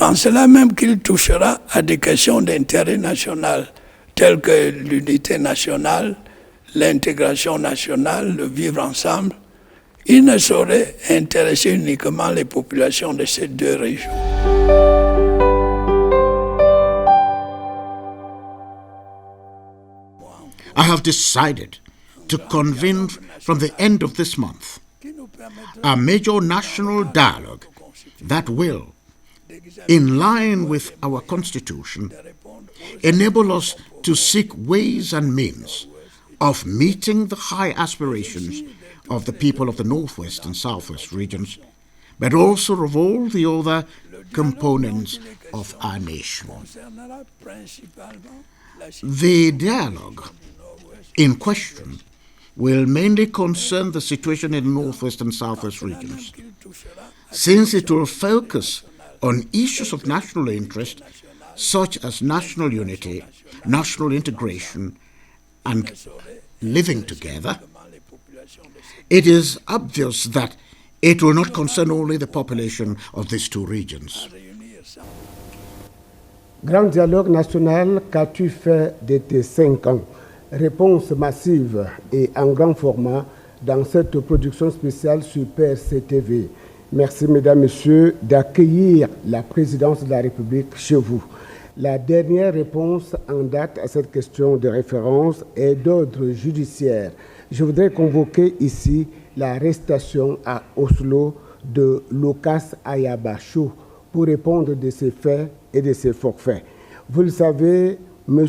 en cela même qu'il touchera à des questions d'intérêt national, telles que l'unité nationale, l'intégration nationale, le vivre ensemble. Il ne saurait intéresser uniquement les populations de ces deux régions. I have decided to convene from the end of this month a major national dialogue that will, in line with our Constitution, enable us to seek ways and means of meeting the high aspirations of the people of the Northwest and Southwest regions, but also of all the other components of our nation. The dialogue in question will mainly concern the situation in the Northwest and Southwest regions, since it will focus on issues of national interest such as national unity, national integration, and living together. It is obvious that it will not concern only the population of these two regions. Grand dialogue national, qu'as-tu fait de tes 5 ans? Réponse massive et en grand format dans cette production spéciale Super CTV. Merci, mesdames, messieurs, d'accueillir la présidence de la République chez vous. La dernière réponse en date à cette question de référence est d'ordre judiciaire. Je voudrais convoquer ici l'arrestation à Oslo de Lucas Ayabacho pour répondre de ses faits et de ses forfaits. Vous le savez, M.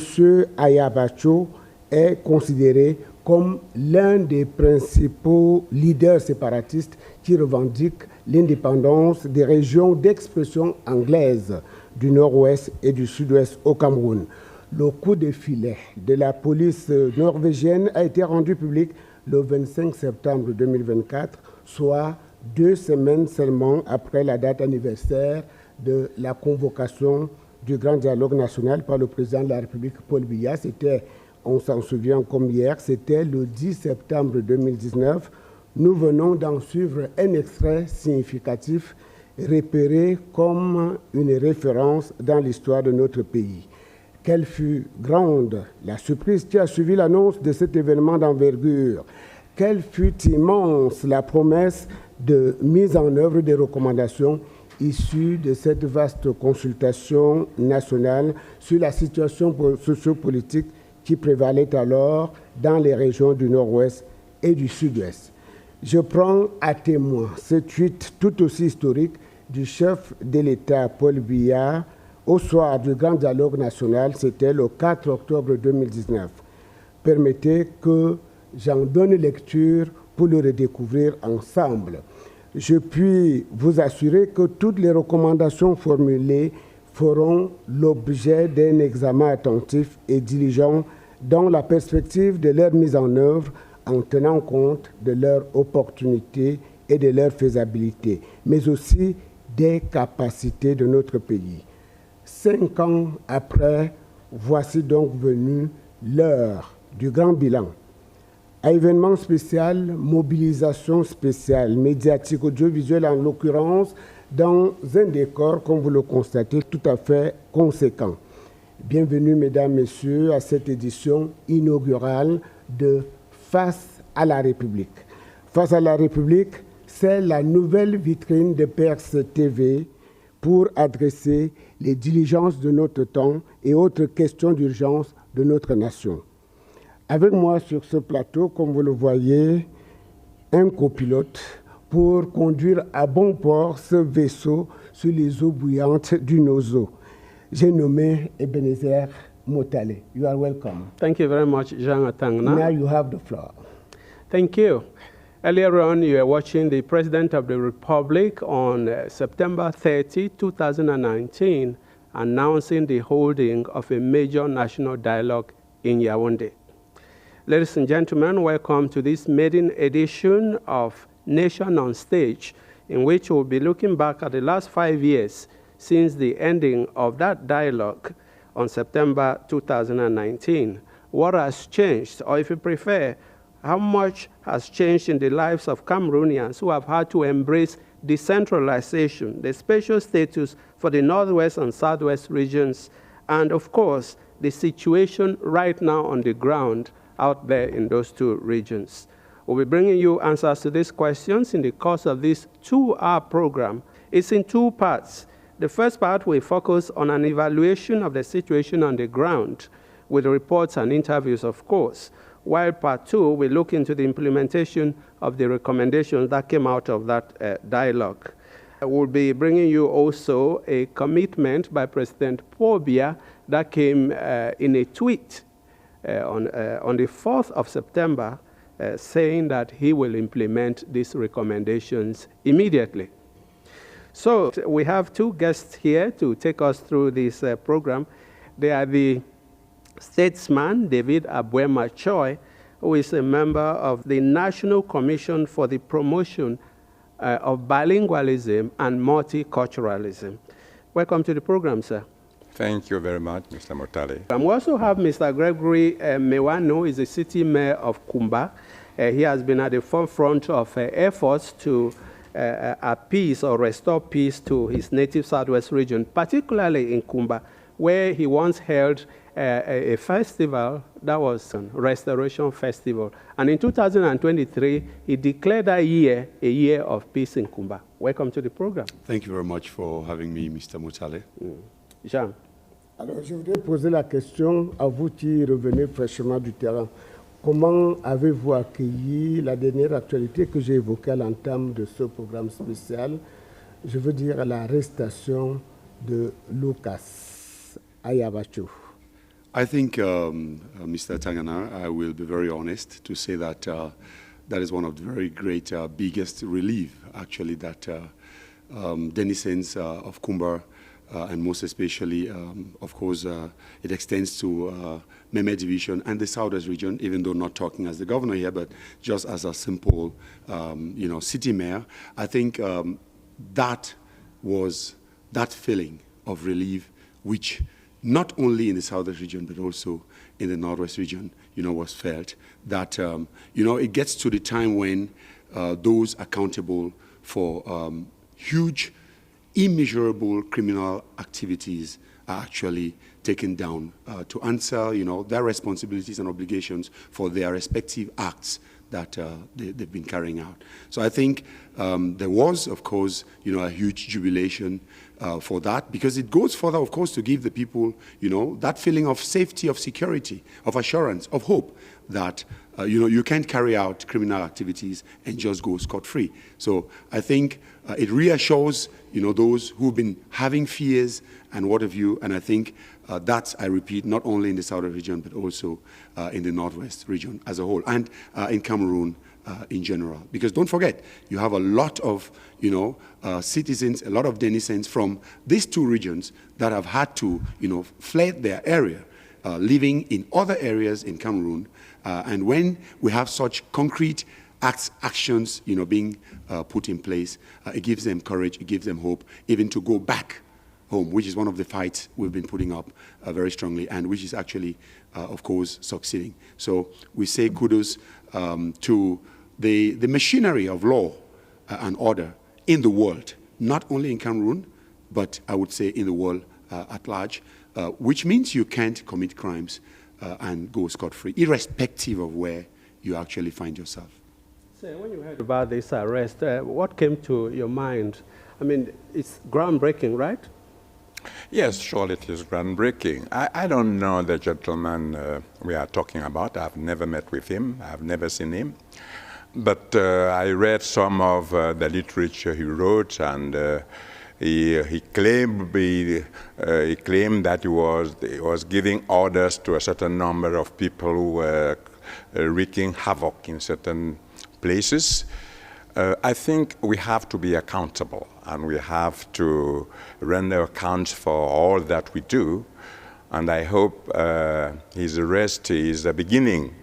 Ayabacho est considéré comme l'un des principaux leaders séparatistes qui revendiquent l'indépendance des régions d'expression anglaise du nord-ouest et du sud-ouest au Cameroun. Le coup de filet de la police norvégienne a été rendu public le 25 septembre 2024, soit 2 semaines seulement après la date anniversaire de la convocation du Grand Dialogue national par le président de la République, Paul Biya. C'était, on s'en souvient comme hier, c'était le 10 septembre 2019. Nous venons d'en suivre un extrait significatif repéré comme une référence dans l'histoire de notre pays. Quelle fut grande la surprise qui a suivi l'annonce de cet événement d'envergure. Quelle fut immense la promesse de mise en œuvre des recommandations issues de cette vaste consultation nationale sur la situation sociopolitique qui prévalait alors dans les régions du Nord-Ouest et du Sud-Ouest. Je prends à témoin ce tweet tout aussi historique du chef de l'État, Paul Biya, au soir du Grand Dialogue national, c'était le 4 octobre 2019. Permettez que j'en donne lecture pour le redécouvrir ensemble. Je puis vous assurer que toutes les recommandations formulées feront l'objet d'un examen attentif et diligent dans la perspective de leur mise en œuvre en tenant compte de leur opportunité et de leur faisabilité, mais aussi des capacités de notre pays. 5 ans après, voici donc venue l'heure du grand bilan. À événement spécial, mobilisation spéciale, médiatique, audiovisuelle en l'occurrence, dans un décor, comme vous le constatez, tout à fait conséquent. Bienvenue, mesdames, messieurs, à cette édition inaugurale de Face à la République. Face à la République, c'est la nouvelle vitrine de Perse TV pour adresser les diligences de notre temps et autres questions d'urgence de notre nation. Avec moi sur ce plateau, comme vous le voyez, un copilote pour conduire à bon port ce vaisseau sur les eaux bouillantes du Nozo. J'ai nommé Ebenezer Motale. You are welcome. Thank you very much, Jean Atangna. Now you have the floor. Thank you. Earlier on, you were watching the President of the Republic on September 30, 2019, announcing the holding of a major national dialogue in Yaoundé. Ladies and gentlemen, welcome to this maiden edition of Nation on Stage, in which we'll be looking back at the last 5 years since the ending of that dialogue on September 2019. What has changed, or if you prefer, how much has changed in the lives of Cameroonians who have had to embrace decentralization, the spatial status for the Northwest and Southwest regions, and of course, the situation right now on the ground out there in those two regions. We'll be bringing you answers to these questions in the course of this 2-hour program. It's in 2 parts. The first part will focus on an evaluation of the situation on the ground, with reports and interviews, of course, while part 2 will look into the implementation of the recommendations that came out of that dialogue. We'll be bringing you also a commitment by President Paul Biya that came in a tweet on the 4th of September, saying that he will implement these recommendations immediately. So we have 2 guests here to take us through this program. They are the statesman, David Abuema Choi, who is a member of the National Commission for the Promotion of Bilingualism and Multiculturalism. Welcome to the program, sir. Thank you very much, Mr. Motale. We also have Mr. Gregory Mewano, who is the city mayor of Kumba. He has been at the forefront of efforts to appease or restore peace to his native Southwest region, particularly in Kumba, where he once held a festival that was a Restoration Festival. And in 2023, he declared that year a year of peace in Kumba. Welcome to the program. Thank you very much for having me, Mr. Motale. Jean. Alors, je voudrais poser la question à vous qui revenez fraîchement du terrain. Comment avez-vous accueilli la dernière actualité que j'ai évoquée à l'entame de ce programme spécial? Je veux dire l'arrestation de Lucas Ayabacho. I think, Mr. Tangana, I will be very honest to say that that is one of the very great, biggest relief, actually, that denizens of Kumba, and most especially, of course, it extends to Meme Division and the Southwest region, even though not talking as the governor here, but just as a simple, city mayor. I think that was that feeling of relief, which not only in the Southwest region, but also in the Northwest region, was felt. That, it gets to the time when those accountable for huge, immeasurable criminal activities are actually taken down to answer, their responsibilities and obligations for their respective acts that they've been carrying out. So I think there was, of course, a huge jubilation for that, because it goes further, of course, to give the people, that feeling of safety, of security, of assurance, of hope that, you can't carry out criminal activities and just go scot-free. So I think it reassures, those who've been having fears and what have you, and I think that's, I repeat, not only in the Southern region, but also in the Northwest region as a whole, and in Cameroon in general. Because don't forget, you have a lot of, citizens, a lot of denizens from these two regions that have had to, fled their area, living in other areas in Cameroon. And when we have such concrete actions, being put in place, it gives them courage, it gives them hope, even to go back home, which is one of the fights we've been putting up very strongly, and which is actually, of course, succeeding. So we say kudos to the machinery of law and order in the world, not only in Cameroon, but I would say in the world at large, which means you can't commit crimes and go scot-free, irrespective of where you actually find yourself. So when you heard about this arrest, what came to your mind? I mean, it's groundbreaking, right? Yes, surely it is groundbreaking. I don't know the gentleman we are talking about. I've never met with him. I've never seen him. But I read some of the literature he wrote, and he claimed that he was giving orders to a certain number of people who were wreaking havoc in certain places. I think we have to be accountable, and we have to render accounts for all that we do. And I hope his arrest is a beginning.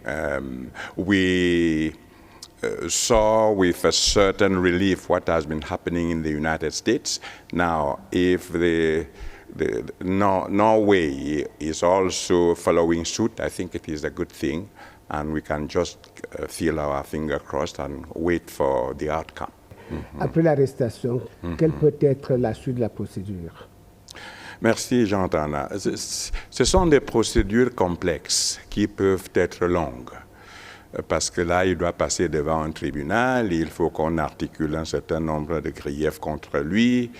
We saw with a certain relief what has been happening in the United States. Now, if Norway is also following suit, I think it is a good thing, and we can just feel our finger crossed and wait for the outcome. Après l'arrestation, quelle peut être la suite de la procédure? Merci, Jean-Tana. Ce sont des procédures complexes qui peuvent être longues. Parce que là, il doit passer devant un tribunal, il faut qu'on articule un certain nombre de griefs contre lui,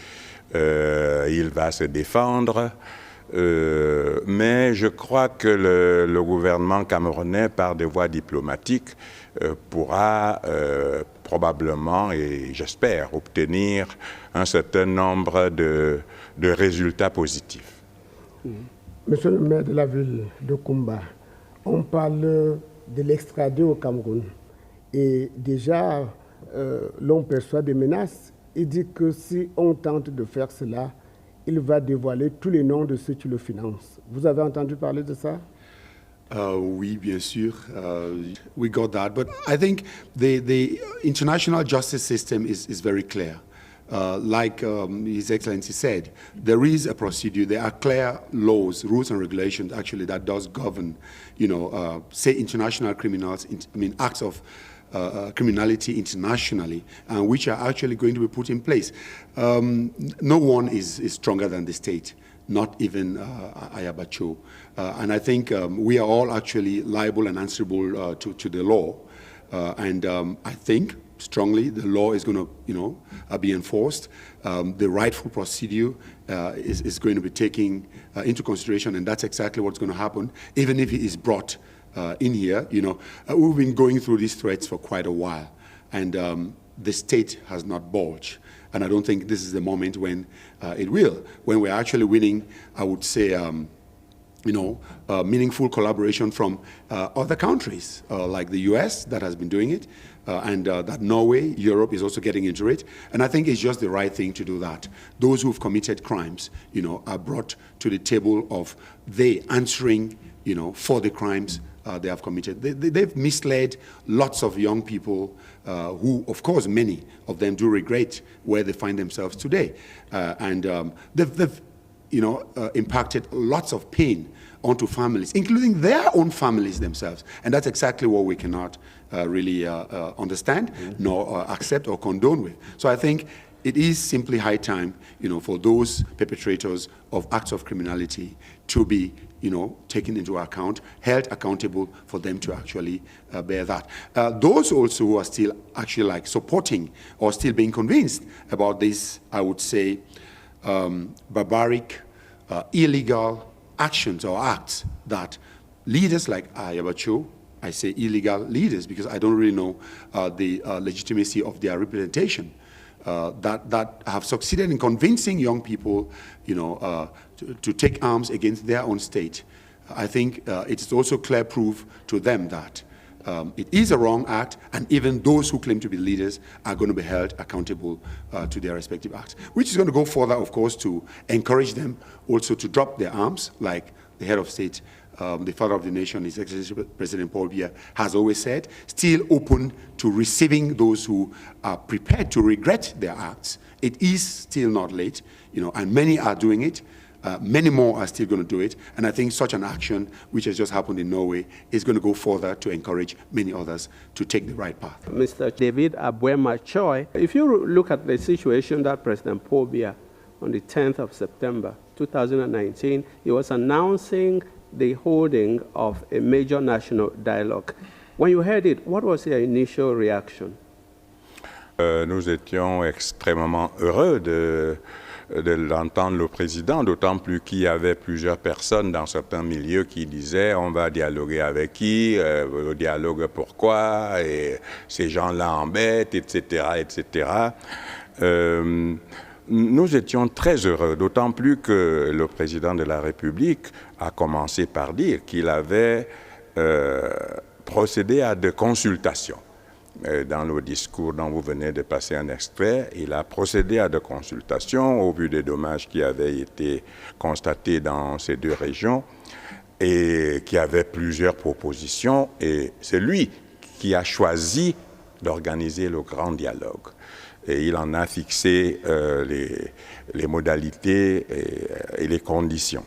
il va se défendre. Mais je crois que le gouvernement camerounais, par des voies diplomatiques, pourra probablement, et j'espère, obtenir un certain nombre de résultats positifs. Monsieur le maire de la ville de Kumba, on parle de l'extrader au Cameroun. Et déjà, l'on perçoit des menaces. Il dit que si on tente de faire cela, il va dévoiler tous les noms de ceux qui le financent. Vous avez entendu parler de ça? Oui, bien sûr. We got that. But I think the international justice system is very clear. Like His Excellency said, there is a procedure. There are clear laws, rules, and regulations actually that does govern, say international criminals, acts of criminality internationally, which are actually going to be put in place. No one is stronger than the state, not even Ayabacho. And I think we are all actually liable and answerable to the law. And I think strongly the law is going to, be enforced. The rightful procedure is going to be taken into consideration, and that's exactly what's going to happen, even if it is brought in here. We've been going through these threats for quite a while, and the state has not budged. And I don't think this is the moment when it will. When we're actually winning, I would say, meaningful collaboration from other countries, like the US that has been doing it, and that Norway, Europe is also getting into it. And I think it's just the right thing to do that. Those who've committed crimes, are brought to the table of they answering, for the crimes they have committed. They've misled lots of young people who, of course, many of them do regret where they find themselves today. And they've impacted lots of pain onto families, including their own families themselves. And that's exactly what we cannot really understand, nor accept or condone with. So I think it is simply high time, for those perpetrators of acts of criminality to be, taken into account, held accountable for them to actually bear that. Those also who are still actually supporting or still being convinced about this, I would say, barbaric, illegal actions or acts that leaders like Ayabacho, I say illegal leaders because I don't really know the legitimacy of their representation, that have succeeded in convincing young people, to take arms against their own state. I think it is also clear proof to them that it is a wrong act, and even those who claim to be leaders are going to be held accountable to their respective acts, which is going to go further, of course, to encourage them also to drop their arms, like the head of state, the father of the nation, His Excellency President Paul Biya, has always said, still open to receiving those who are prepared to regret their acts. It is still not late, and many are doing it. Many more are still going to do it, and I think such an action, which has just happened in Norway, is going to go further to encourage many others to take the right path. Mr. David Abuema Choi, if you look at the situation that President Paul Biya, on the 10th of September 2019, he was announcing the holding of a major national dialogue. When you heard it, what was your initial reaction? Nous étions extrêmement heureux de l'entendre le président, d'autant plus qu'il y avait plusieurs personnes dans certains milieux qui disaient on va dialoguer avec qui, le dialogue pourquoi, et ces gens-là embêtent, etc., etc. Nous étions très heureux, d'autant plus que le président de la République a commencé par dire qu'il avait procédé à des consultations. Dans le discours dont vous venez de passer un extrait, il a procédé à des consultations au vu des dommages qui avaient été constatés dans ces deux régions et qui avaient plusieurs propositions. Et c'est lui qui a choisi d'organiser le grand dialogue. Et il en a fixé les modalités et les conditions.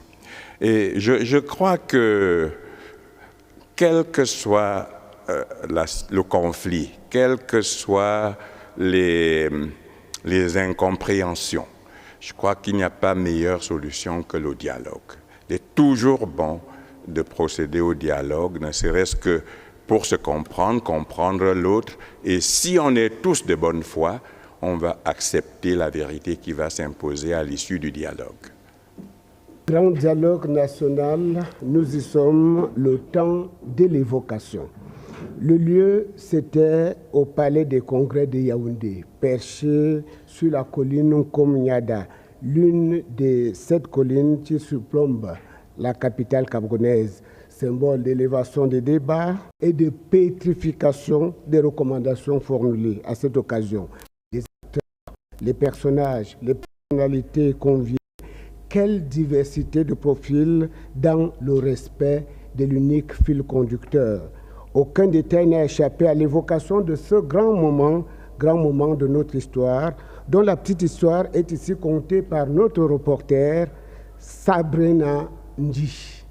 Et je crois que quel que soit le conflit, quelle que soit les incompréhensions. Je crois qu'il n'y a pas meilleure solution que le dialogue. Il est toujours bon de procéder au dialogue, ne serait-ce que pour se comprendre, comprendre l'autre. Et si on est tous de bonne foi, on va accepter la vérité qui va s'imposer à l'issue du dialogue. Grand dialogue national, nous y sommes, le temps de l'évocation. Le lieu, c'était au Palais des Congrès de Yaoundé, perché sur la colline Nkomnyada, l'une des 7 collines qui surplombent la capitale camerounaise, symbole d'élévation des débats et de pétrification des recommandations formulées à cette occasion. Les acteurs, les personnages, les personnalités conviées, quelle diversité de profils dans le respect de l'unique fil conducteur. Aucun détail n'a échappé à l'évocation de ce grand moment de notre histoire, dont la petite histoire est ici contée par notre reporter Sabrina Ndji.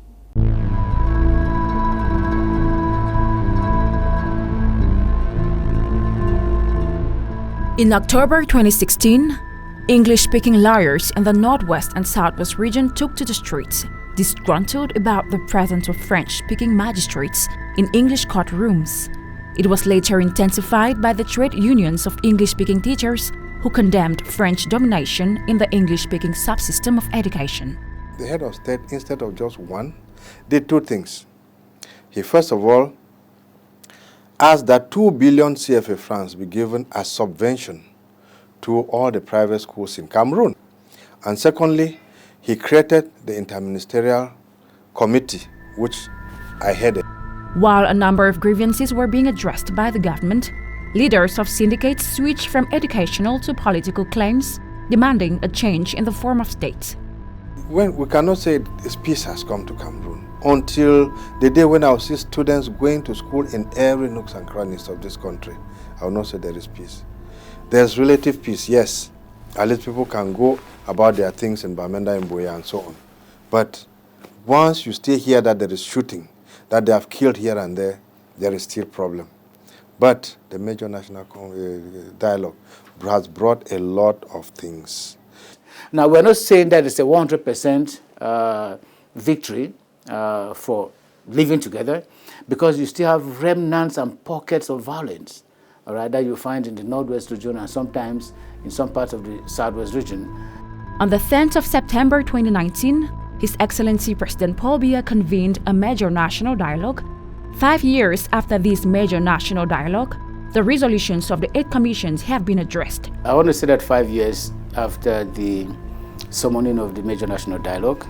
In October 2016, English-speaking lawyers in the Northwest and Southwest region took to the streets, disgruntled about the presence of French-speaking magistrates in English courtrooms. It was later intensified by the trade unions of English-speaking teachers who condemned French domination in the English-speaking subsystem of education. The head of state, instead of just one, did 2 things. He first of all asked that 2 billion CFA francs be given as subvention to all the private schools in Cameroon. And secondly, he created the interministerial committee, which I headed. While a number of grievances were being addressed by the government, leaders of syndicates switched from educational to political claims, demanding a change in the form of state. When we cannot say this peace has come to Cameroon until the day when I will see students going to school in every nooks and crannies of this country. I will not say there is peace. There's relative peace, yes. At least people can go about their things in Bamenda, in Boya, and so on. But once you still hear that there is shooting, that they have killed here and there is still problem. But the major national dialogue has brought a lot of things. Now, we're not saying that it's a 100% victory for living together, because you still have remnants and pockets of violence, all right, that you find in the Northwest region and sometimes in some parts of the Southwest region. On the 10th of September 2019, His Excellency President Paul Biya convened a major national dialogue. 5 years after this major national dialogue, the resolutions of the 8 commissions have been addressed. I want to say that 5 years after the summoning of the major national dialogue,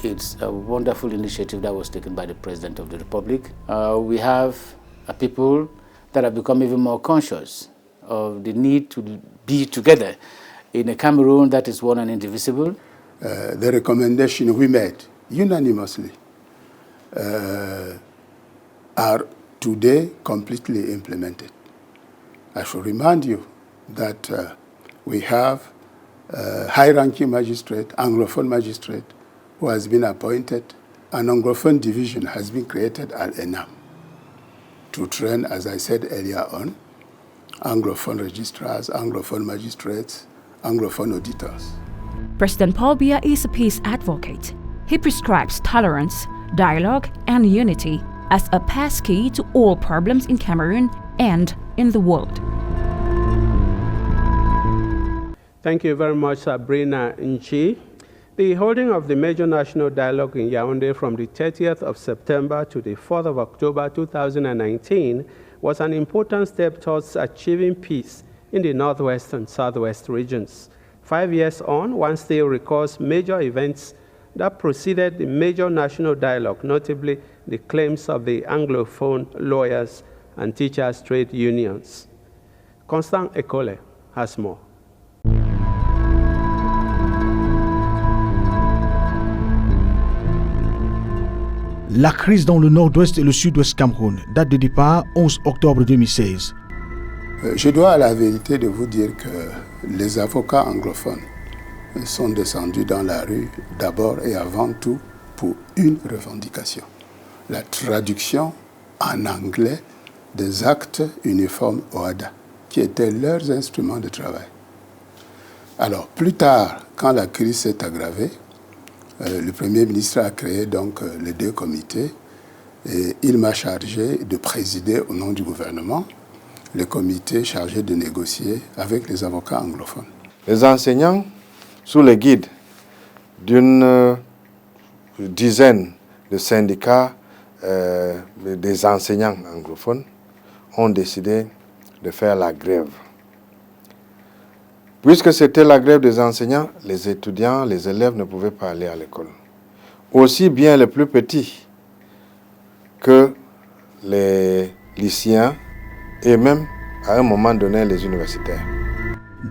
it's a wonderful initiative that was taken by the President of the Republic. We have people that have become even more conscious of the need to be together in a Cameroon that is one and indivisible. The recommendation we made unanimously are today completely implemented. I should remind you that we have a high-ranking magistrate, Anglophone magistrate, who has been appointed. An Anglophone division has been created at ENAM to train, as I said earlier on, Anglophone registrars, Anglophone magistrates, Anglophone auditors. President Paul Biya is a peace advocate. He prescribes tolerance, dialogue, and unity as a passkey to all problems in Cameroon and in the world. Thank you very much, Sabrina Ndji. The holding of the major national dialogue in Yaoundé from the 30th of September to the 4th of October 2019 was an important step towards achieving peace in the Northwest and Southwest regions. 5 years on, one still recalls major events that preceded the major national dialogue, notably the claims of the Anglophone lawyers and teachers' trade unions. Constant Ekole has more. La crise dans le nord-ouest et le sud-ouest Cameroun date de départ 11 octobre 2016. Je dois à la vérité de vous dire que les avocats anglophones sont descendus dans la rue d'abord et avant tout pour une revendication. La traduction en anglais des actes uniformes OHADA, qui étaient leurs instruments de travail. Alors, plus tard, quand la crise s'est aggravée, le Premier ministre a créé donc les 2 comités et il m'a chargé de présider au nom du gouvernement le comité chargé de négocier avec les avocats anglophones. Les enseignants, sous le guide d'une dizaine de syndicats des enseignants anglophones, ont décidé de faire la grève. Puisque c'était la grève des enseignants, les étudiants, les élèves ne pouvaient pas aller à l'école. Aussi bien les plus petits que les lycéens et même, à un moment donné, les universitaires.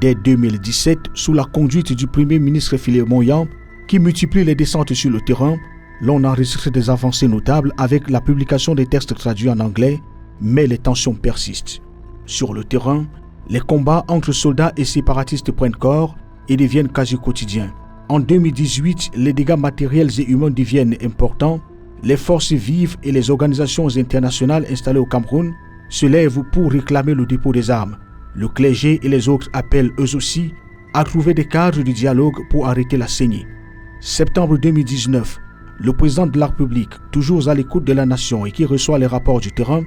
Dès 2017, sous la conduite du Premier ministre Philippe Moyan, qui multiplie les descentes sur le terrain, l'on enregistre des avancées notables avec la publication des textes traduits en anglais, mais les tensions persistent. Sur le terrain, les combats entre soldats et séparatistes prennent corps et deviennent quasi quotidiens. En 2018, les dégâts matériels et humains deviennent importants. Les forces vives et les organisations internationales installées au Cameroun se lèvent pour réclamer le dépôt des armes. Le clergé et les autres appellent eux aussi à trouver des cadres de dialogue pour arrêter la saignée. Septembre 2019, le président de la République, toujours à l'écoute de la nation et qui reçoit les rapports du terrain,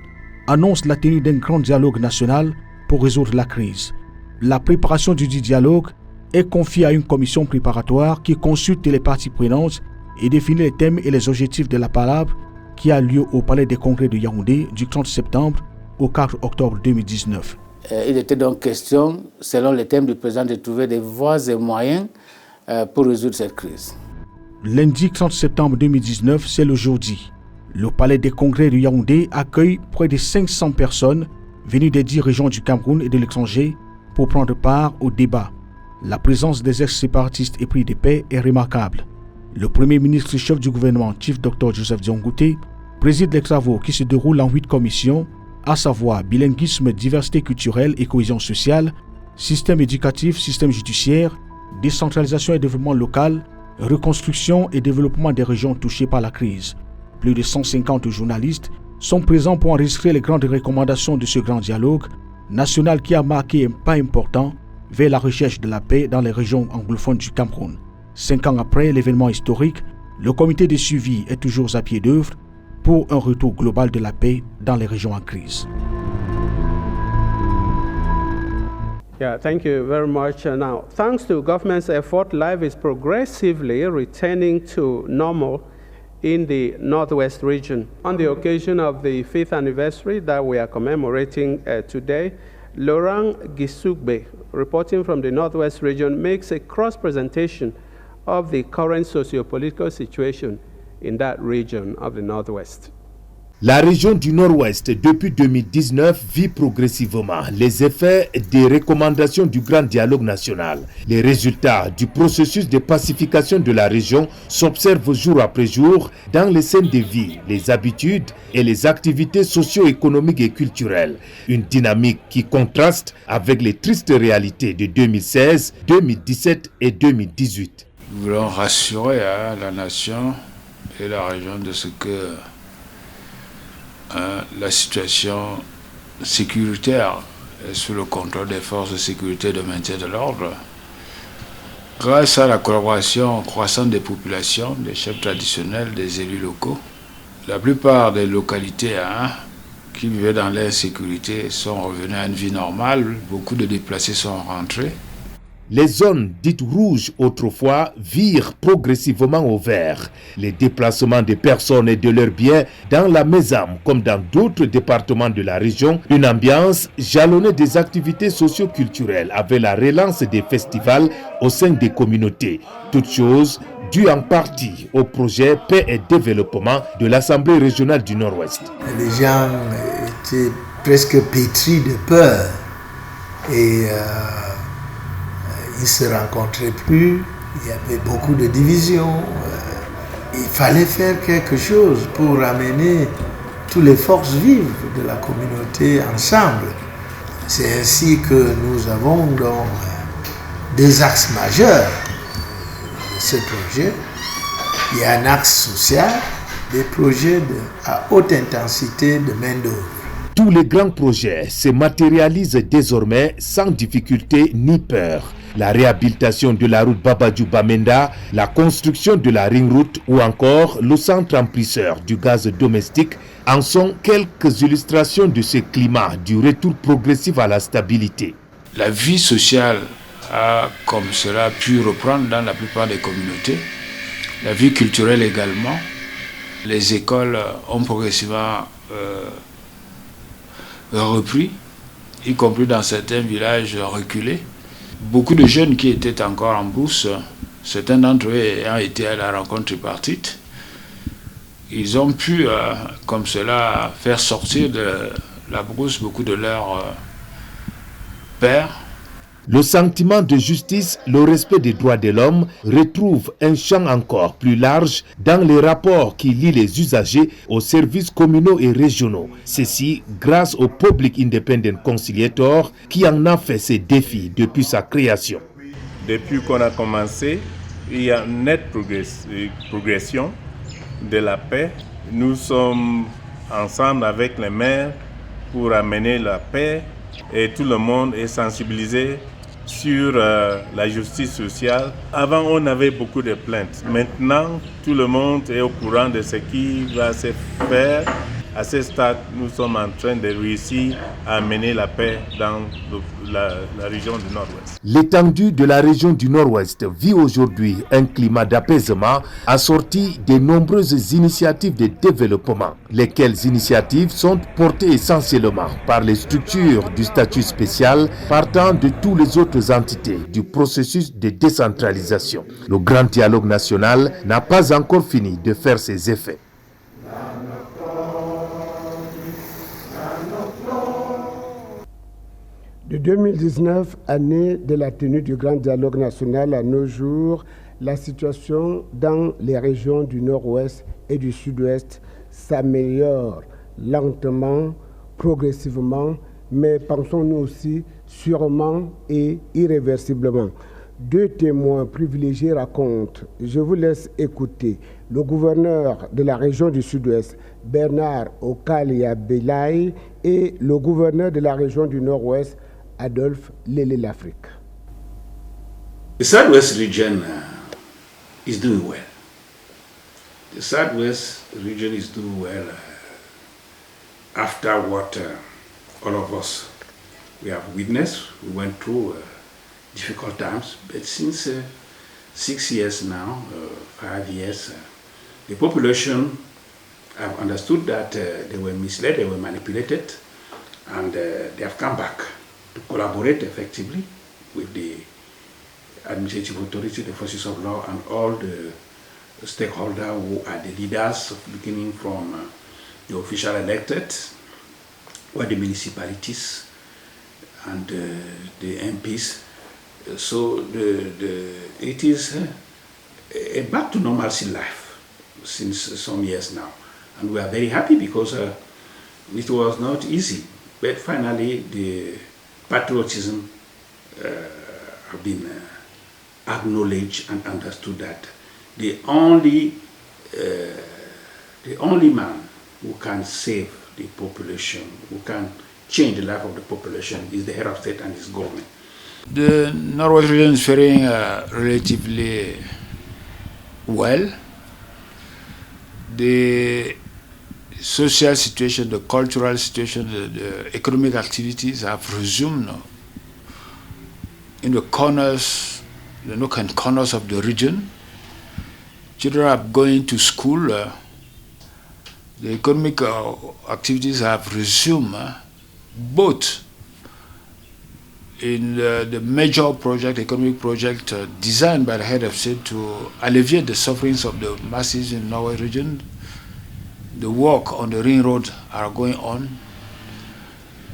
annonce la tenue d'un grand dialogue national pour résoudre la crise. La préparation du dialogue est confiée à une commission préparatoire qui consulte les parties prenantes et définit les thèmes et les objectifs de la palabre qui a lieu au Palais des Congrès de Yaoundé du 30 septembre au 4 octobre 2019. Il était donc question, selon les thèmes du président, de trouver des voies et moyens pour résoudre cette crise. Lundi 30 septembre 2019, c'est le jeudi. Le Palais des Congrès de Yaoundé accueille près de 500 personnes venues des 10 régions du Cameroun et de l'étranger pour prendre part au débat. La présence des ex-séparatistes épris de paix est remarquable. Le Premier ministre chef du gouvernement, Chief Dr Joseph Diongouté, préside les travaux qui se déroulent en 8 commissions, à savoir bilinguisme, diversité culturelle et cohésion sociale, système éducatif, système judiciaire, décentralisation et développement local, reconstruction et développement des régions touchées par la crise. Plus de 150 journalistes sont présents pour enregistrer les grandes recommandations de ce grand dialogue national qui a marqué un pas important vers la recherche de la paix dans les régions anglophones du Cameroun. 5 ans après l'événement historique, le comité de suivi est toujours à pied d'œuvre pour un retour global de la paix dans les régions en crise. Yeah, thank you very much. Now, thanks to government's effort, life is progressively returning to normal in the Northwest region. On the occasion of the 5th anniversary that we are commemorating today, Laurent Gisugbe, reporting from the Northwest region, makes a cross-presentation of the current socio-political situation in that region of the Northwest. La région du Nord-Ouest, depuis 2019, vit progressivement les effets des recommandations du Grand Dialogue national. Les résultats du processus de pacification de la région s'observent jour après jour dans les scènes de vie, les habitudes et les activités socio-économiques et culturelles. Une dynamique qui contraste avec les tristes réalités de 2016, 2017 et 2018. Nous voulons rassurer la nation et la région de ce que la situation sécuritaire est sous le contrôle des forces de sécurité et de maintien de l'ordre. Grâce à la collaboration croissante des populations, des chefs traditionnels, des élus locaux, la plupart des localités qui vivaient dans l'insécurité sont revenues à une vie normale. Beaucoup de déplacés sont rentrés. Les zones dites rouges autrefois virent progressivement au vert. Les déplacements des personnes et de leurs biens dans la Mésame comme dans d'autres départements de la région, une ambiance jalonnée des activités socio-culturelles avec la relance des festivals au sein des communautés. Toutes choses dues en partie au projet Paix et Développement de l'Assemblée régionale du Nord-Ouest. Les gens étaient presque pétris de peur et ils ne se rencontraient plus, il y avait beaucoup de divisions. Il fallait faire quelque chose pour amener toutes les forces vives de la communauté ensemble. C'est ainsi que nous avons donc des axes majeurs de ce projet. Il y a un axe social, des projets à haute intensité de main-d'œuvre. Tous les grands projets se matérialisent désormais sans difficulté ni peur. La réhabilitation de la route Babadjou-Bamenda, la construction de la ring route ou encore le centre amplisseur du gaz domestique en sont quelques illustrations de ce climat du retour progressif à la stabilité. La vie sociale a, comme cela, pu reprendre dans la plupart des communautés. La vie culturelle également. Les écoles ont progressivement repris, y compris dans certains villages reculés. Beaucoup de jeunes qui étaient encore en brousse, certains d'entre eux ayant été à la rencontre tripartite, ils ont pu, comme cela, faire sortir de la brousse beaucoup de leurs pères. Le sentiment de justice, le respect des droits de l'homme retrouve un champ encore plus large dans les rapports qui lient les usagers aux services communaux et régionaux. Ceci grâce au Public Independent Conciliator qui en a fait ses défis depuis sa création. Depuis qu'on a commencé, il y a une nette progression de la paix. Nous sommes ensemble avec les maires pour amener la paix et tout le monde est sensibilisé sur la justice sociale. Avant, on avait beaucoup de plaintes. Maintenant, tout le monde est au courant de ce qui va se faire. À ce stade, nous sommes en train de réussir à amener la paix dans la région du Nord-Ouest. L'étendue de la région du Nord-Ouest vit aujourd'hui un climat d'apaisement assorti de nombreuses initiatives de développement, lesquelles initiatives sont portées essentiellement par les structures du statut spécial partant de toutes les autres entités du processus de décentralisation. Le grand dialogue national n'a pas encore fini de faire ses effets. De 2019, année de la tenue du Grand Dialogue national à nos jours, la situation dans les régions du Nord-Ouest et du Sud-Ouest s'améliore lentement, progressivement, mais pensons-nous aussi sûrement et irréversiblement. Deux témoins privilégiés racontent, je vous laisse écouter, le gouverneur de la région du Sud-Ouest, Bernard Okalia Belay, et le gouverneur de la région du Nord-Ouest, Adolphe Lélé-L'Afrique. The Southwest region is doing well. The Southwest region is doing well after what all of us we have witnessed. We went through difficult times, but since 6 years now, 5 years, the population have understood that they were misled, they were manipulated, and they have come back to collaborate effectively with the administrative authority, the forces of law, and all the stakeholders who are the leaders, beginning from the official elected, or the municipalities, and the MPs. So it is a back to normalcy life since some years now. And we are very happy because it was not easy. But finally, the patriotism have been acknowledged and understood that the only man who can save the population, who can change the life of the population, is the head of state and his government. The Northwest region is faring relatively well. The social situation, the cultural situation, the economic activities have resumed in the corners, the nook and corners of the region. Children are going to school. The economic activities have resumed, both in the major project, economic project designed by the head of state to alleviate the sufferings of the masses in the Norway region. The work on the ring road are going on.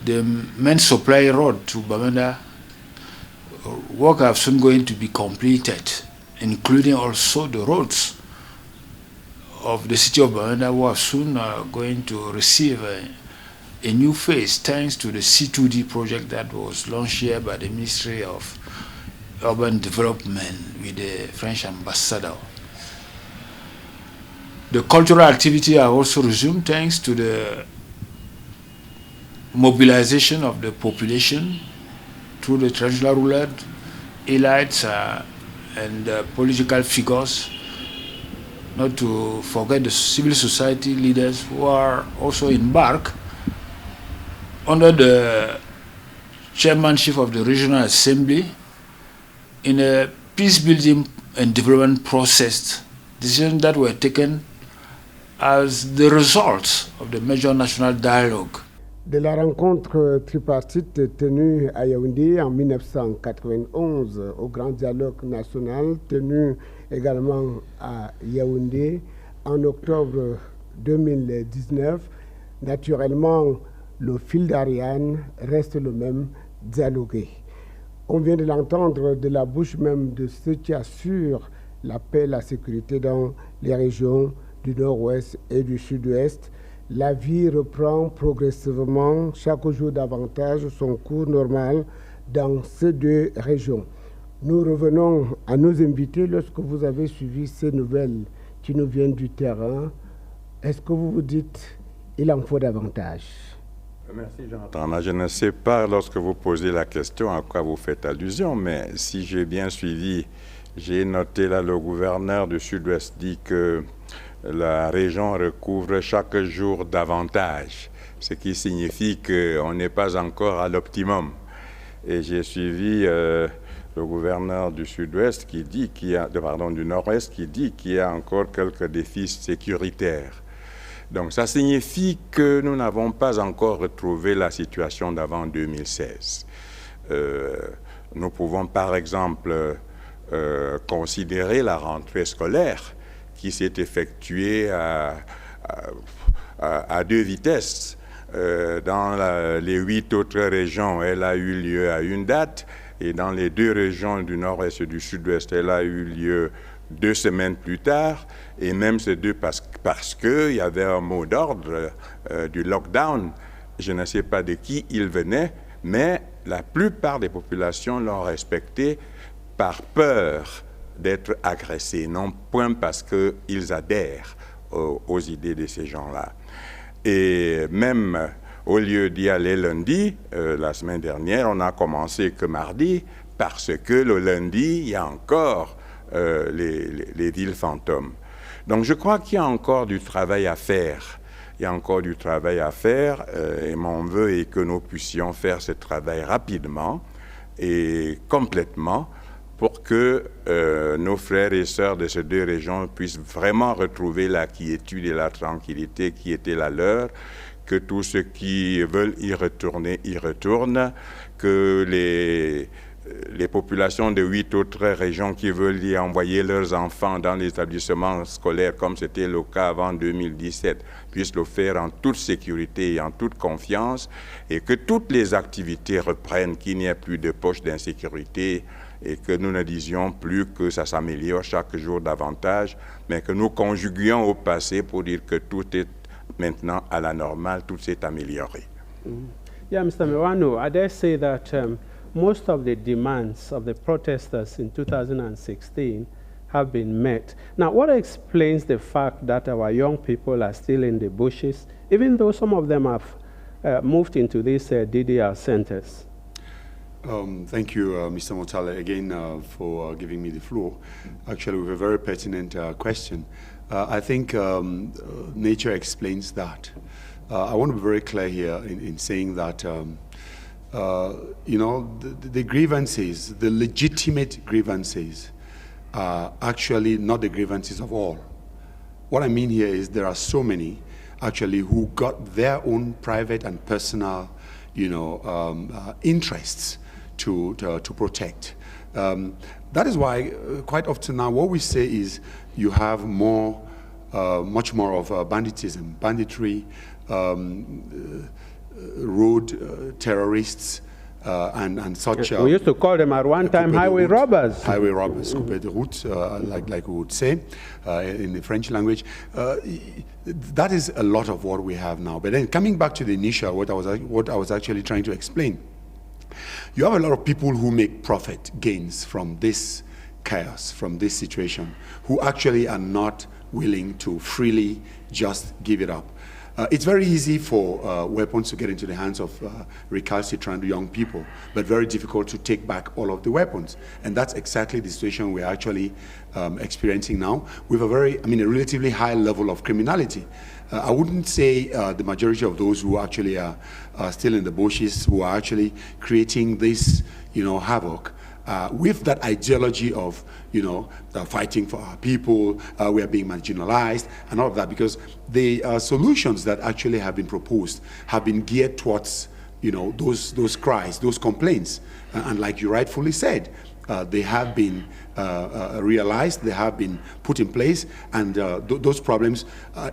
The main supply road to Bamenda work are soon going to be completed, including also the roads of the city of Bamenda, who are soon going to receive a new phase thanks to the C2D project that was launched here by the Ministry of Urban Development with the French ambassador. The cultural activity are also resumed thanks to the mobilization of the population through the traditional rulers, elites, and political figures, not to forget the civil society leaders who are also embarked under the chairmanship of the Regional Assembly in a peace-building and development process, decisions that were taken as the result of the major national dialogue. De la rencontre tripartite tenue à Yaoundé en 1991 au Grand Dialogue National, tenu également à Yaoundé en octobre 2019, naturellement, le fil d'Ariane reste le même, dialoguer. On vient de l'entendre de la bouche même de ceux qui assurent la paix et la sécurité dans les régions du nord-ouest et du sud-ouest. La vie reprend progressivement, chaque jour davantage, son cours normal dans ces deux régions. Nous revenons à nos invités lorsque vous avez suivi ces nouvelles qui nous viennent du terrain. Est-ce que vous vous dites il en faut davantage? Merci Jonathan. Je ne sais pas lorsque vous posez la question à quoi vous faites allusion, mais si j'ai bien suivi, j'ai noté là le gouverneur du Sud-Ouest dit que la région recouvre chaque jour davantage, ce qui signifie qu'on n'est pas encore à l'optimum. Et j'ai suivi le gouverneur du Sud-Ouest qui dit qu'il y a, du Nord-Ouest qui dit qu'il y a encore quelques défis sécuritaires. Donc ça signifie que nous n'avons pas encore retrouvé la situation d'avant 2016. Nous pouvons par exemple considérer la rentrée scolaire qui s'est effectuée à deux vitesses. Dans les 8 autres régions, elle a eu lieu à une date, et dans les 2 régions du nord-est et du sud-ouest, elle a eu lieu 2 semaines plus tard, et même ces deux parce qu'il y avait un mot d'ordre du lockdown. Je ne sais pas de qui il venait, mais la plupart des populations l'ont respecté par peur d'être agressés, non point parce qu'ils adhèrent aux idées de ces gens-là. Et même au lieu d'y aller lundi, la semaine dernière, on a commencé que mardi, parce que le lundi, il y a encore les villes fantômes. Donc je crois qu'il y a encore du travail à faire. Il y a encore du travail à faire, et mon vœu est que nous puissions faire ce travail rapidement et complètement, pour que nos frères et sœurs de ces 2 régions puissent vraiment retrouver la quiétude et la tranquillité qui était la leur, que tous ceux qui veulent y retourner y retournent, que les populations de 8 autres régions qui veulent y envoyer leurs enfants dans les établissements scolaires, comme c'était le cas avant 2017, puissent le faire en toute sécurité et en toute confiance, et que toutes les activités reprennent, qu'il n'y ait plus de poches d'insécurité, et que nous ne disions plus que ça s'améliore chaque jour davantage, mais que nous conjuguions au passé pour dire que tout est maintenant à la normale, tout s'est amélioré. Yeah, Mr. Mirano, I dare say that most of the demands of the protesters in 2016 have been met. Now, what explains the fact that our young people are still in the bushes, even though some of them have moved into these DDR centers? Thank you, Mr. Motale, again for giving me the floor. Actually, with a very pertinent question. I think nature explains that. I want to be very clear here in saying that, you know, the grievances, the legitimate grievances, are actually not the grievances of all. What I mean here is there are so many, actually, who got their own private and personal, you know, interests to protect. That is why quite often now what we say is you have more, much more of banditism, banditry, road terrorists, and such. We used to call them at one time highway robbers. Highway robbers, coupé de route, like we would say in the French language. That is a lot of what we have now. But then coming back to the initial, what I was actually trying to explain. You have a lot of people who make profit gains from this chaos, from this situation, who actually are not willing to freely just give it up. It's very easy for weapons to get into the hands of recalcitrant young people, but very difficult to take back all of the weapons. And that's exactly the situation we're actually experiencing now, with a relatively high level of criminality. I wouldn't say the majority of those who actually are still in the bushes, who are actually creating this, havoc, with that ideology of, fighting for our people, we are being marginalized, and all of that, because the solutions that actually have been proposed have been geared towards, those cries, those complaints, and like you rightfully said, they have been realized, they have been put in place, and those problems,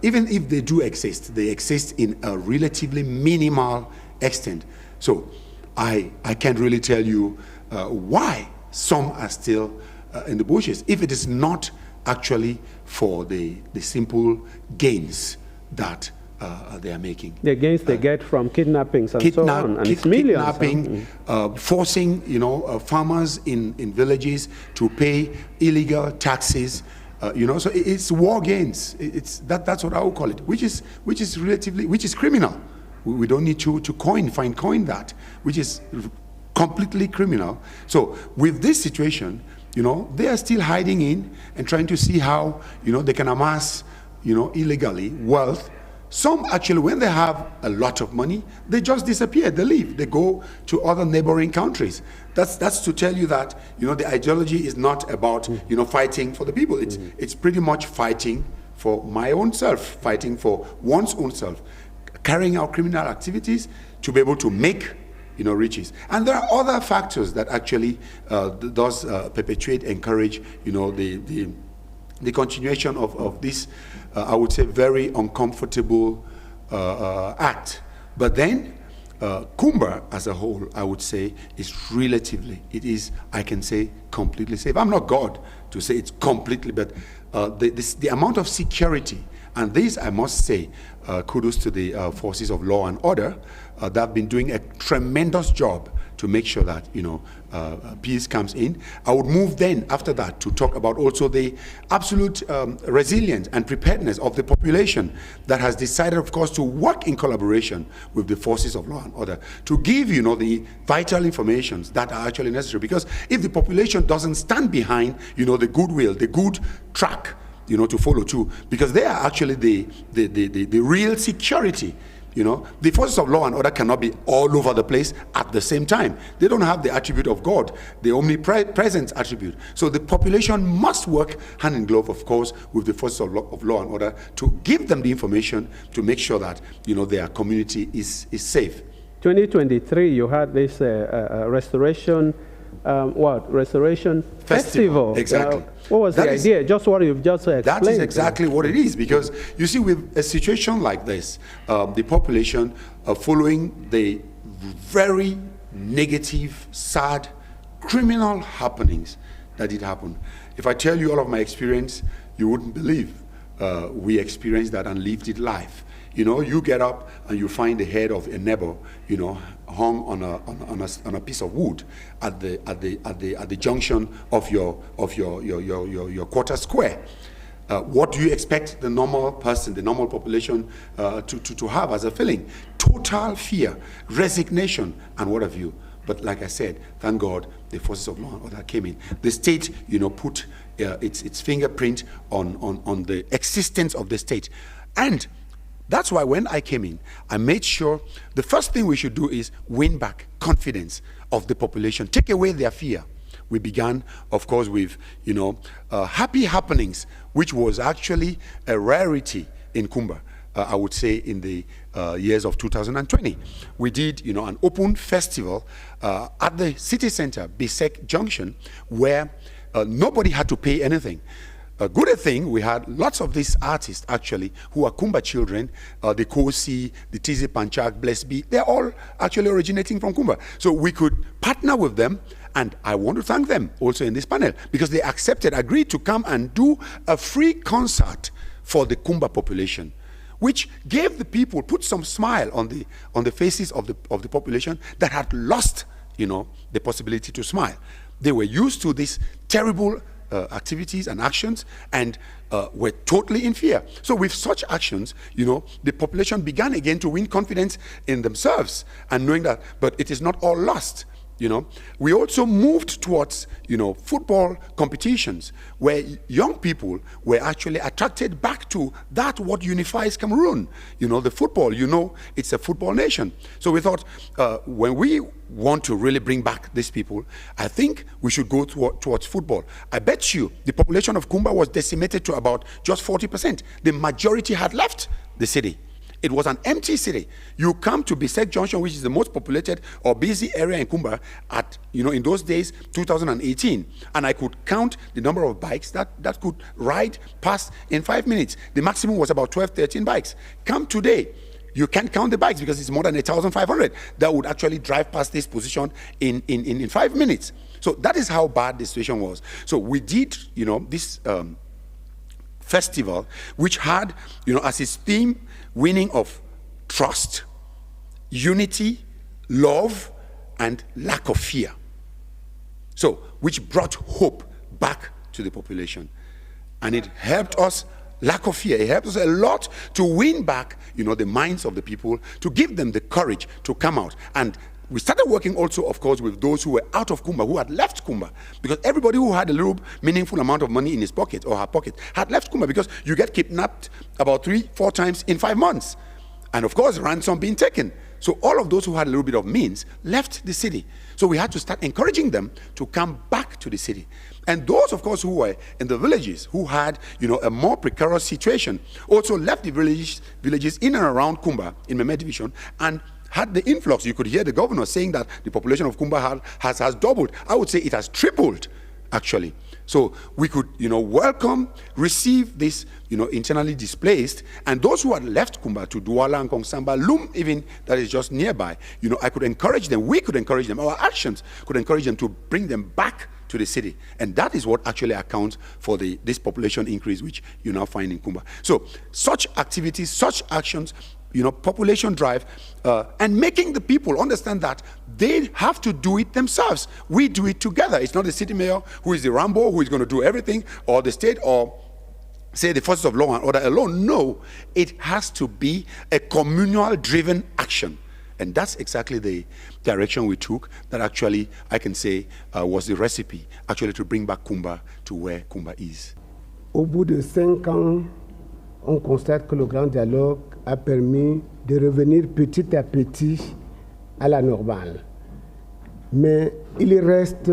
even if they do exist, they exist in a relatively minimal extent. So I can't really tell you why some are still in the bushes, if it is not actually for the simple gains that they are making. The gains they get from kidnappings and so on, and it's millions. Kidnapping, forcing farmers in villages to pay illegal taxes. So it's war gains. That's what I would call it, which is criminal. We don't need to fine coin that, which is completely criminal. So with this situation, they are still hiding in and trying to see how they can amass illegally wealth. Some actually, when they have a lot of money, they just disappear, they leave, they go to other neighboring countries. That's to tell you that the ideology is not about fighting for the people. It's pretty much fighting for my own self, fighting for one's own self, carrying out criminal activities to be able to make riches. And there are other factors that actually does perpetuate, encourage the continuation of this, I would say, very uncomfortable act. But then, Kumba as a whole, I would say, is I can say, completely safe. I'm not God to say it's completely, but the amount of security, and this, I must say, kudos to the forces of law and order, that have been doing a tremendous job to make sure that peace comes in. I would move then after that to talk about also the absolute resilience and preparedness of the population that has decided, of course, to work in collaboration with the forces of law and order to give the vital information that are actually necessary. Because if the population doesn't stand behind the goodwill, the good track to follow too, because they are actually the real security. The forces of law and order cannot be all over the place at the same time. They don't have the attribute of God, the omnipresence attribute. So the population must work hand in glove, of course, with the forces of law and order to give them the information to make sure that their community is safe. 2023, you had this restoration. Restoration Festival. Exactly. What was the idea? Just what you've just explained. That is exactly what it is, because you see, with a situation like this, the population following the very negative, sad, criminal happenings that did happen. If I tell you all of my experience, you wouldn't believe we experienced that and lived it live. You get up and you find the head of a neighbor, hung on a piece of wood at the junction of your quarter square. What do you expect the normal person, the normal population, to have as a feeling? Total fear, resignation, and what have you. But like I said, thank God, the forces of law and order came in. The state, put its fingerprint on the existence of the state, and that's why when I came in, I made sure the first thing we should do is win back confidence of the population, take away their fear. We began, of course, with, happy happenings, which was actually a rarity in Kumba, I would say, in the years of 2020. We did, an open festival at the city center, Bisek Junction, where nobody had to pay anything. A good thing, we had lots of these artists actually who are Kumba children, the Kosi, the Tizi Panchak, Blessed Be, they're all actually originating from Kumba. So we could partner with them, and I want to thank them also in this panel, because they agreed to come and do a free concert for the Kumba population, which gave the people, put some smile on the faces of the population that had lost, the possibility to smile. They were used to this terrible activities and actions, and were totally in fear. So with such actions, the population began again to win confidence in themselves and knowing that, but it is not all lost. We also moved towards, football competitions where young people were actually attracted back to that what unifies Cameroon. The football, it's a football nation. So we thought when we want to really bring back these people, I think we should go towards football. I bet you the population of Kumba was decimated to about just 40%. The majority had left the city. It was an empty city. You come to Bisek Junction, which is the most populated or busy area in Kumba at, in those days, 2018. And I could count the number of bikes that could ride past in 5 minutes. The maximum was about 12, 13 bikes. Come today, you can't count the bikes because it's more than 1,500 that would actually drive past this position in 5 minutes. So that is how bad the situation was. So we did, this festival, which had, as its theme, winning of trust, unity, love, and lack of fear. So, which brought hope back to the population. And it helped us, lack of fear, it helped us a lot to win back, the minds of the people, to give them the courage to come out. And we started working also, of course, with those who were out of Kumba, who had left Kumba. Because everybody who had a little meaningful amount of money in his pocket or her pocket had left Kumba, because you get kidnapped about 3-4 times in 5 months. And of course, ransom being taken. So all of those who had a little bit of means left the city. So we had to start encouraging them to come back to the city. And those, of course, who were in the villages, who had, a more precarious situation, also left the villages in and around Kumba, in Meme Division, and had the influx. You could hear the governor saying that the population of Kumba has doubled. I would say it has tripled, actually. So we could, welcome, receive this, internally displaced, and those who had left Kumba to Douala and Kongsamba, Lum even, that is just nearby, I could encourage them, we could encourage them, our actions could encourage them to bring them back to the city. And that is what actually accounts for this population increase which you now find in Kumba. So such activities, such actions, population drive, and making the people understand that they have to do it themselves. We do it together. It's not the city mayor who is the Rambo, who is going to do everything, or the state, or say the forces of law and order alone. No, it has to be a communal driven action. And that's exactly the direction we took, that actually, I can say, was the recipe, actually, to bring back Kumba to where Kumba is. Au bout de 5 ans, on constate que le grand dialogue a permis de revenir petit à petit à la normale. Mais il reste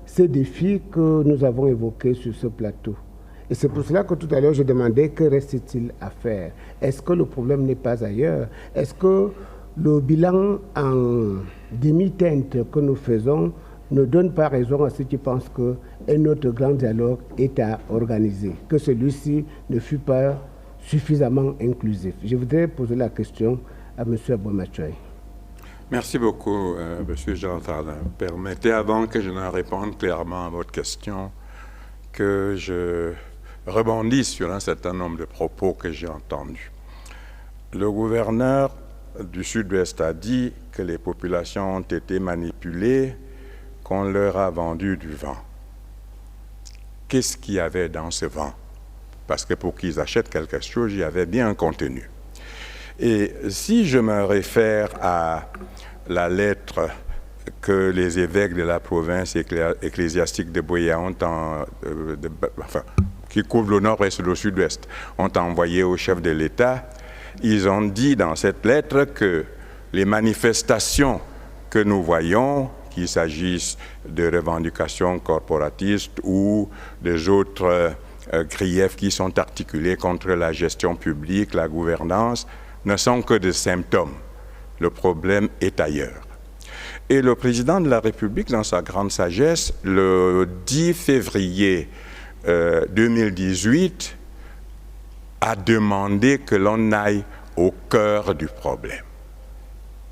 ces défis que nous avons évoqués sur ce plateau. Et c'est pour cela que tout à l'heure, je demandais que reste-t-il à faire. Est-ce que le problème n'est pas ailleurs? Est-ce que le bilan en demi-teinte que nous faisons ne donne pas raison à ceux qui pensent qu'un autre grand dialogue est à organiser, que celui-ci ne fut pas suffisamment inclusif? Je voudrais poser la question à M. Abomachoy. Merci beaucoup, M. Jean-Tardin. Permettez, avant que je ne réponde clairement à votre question, que je rebondisse sur un certain nombre de propos que j'ai entendus. Le gouverneur du Sud-Ouest a dit que les populations ont été manipulées, qu'on leur a vendu du vent. Qu'est-ce qu'il y avait dans ce vent? Parce que pour qu'ils achètent quelque chose, il y avait bien un contenu. Et si je me réfère à la lettre que les évêques de la province ecclésiastique de Boya qui couvre le nord-est et le sud-ouest, ont envoyé au chef de l'État, ils ont dit dans cette lettre que les manifestations que nous voyons, qu'il s'agisse de revendications corporatistes ou des autres griefs qui sont articulés contre la gestion publique, la gouvernance, ne sont que des symptômes. Le problème est ailleurs. Et le président de la République, dans sa grande sagesse, le 10 février 2018, a demandé que l'on aille au cœur du problème.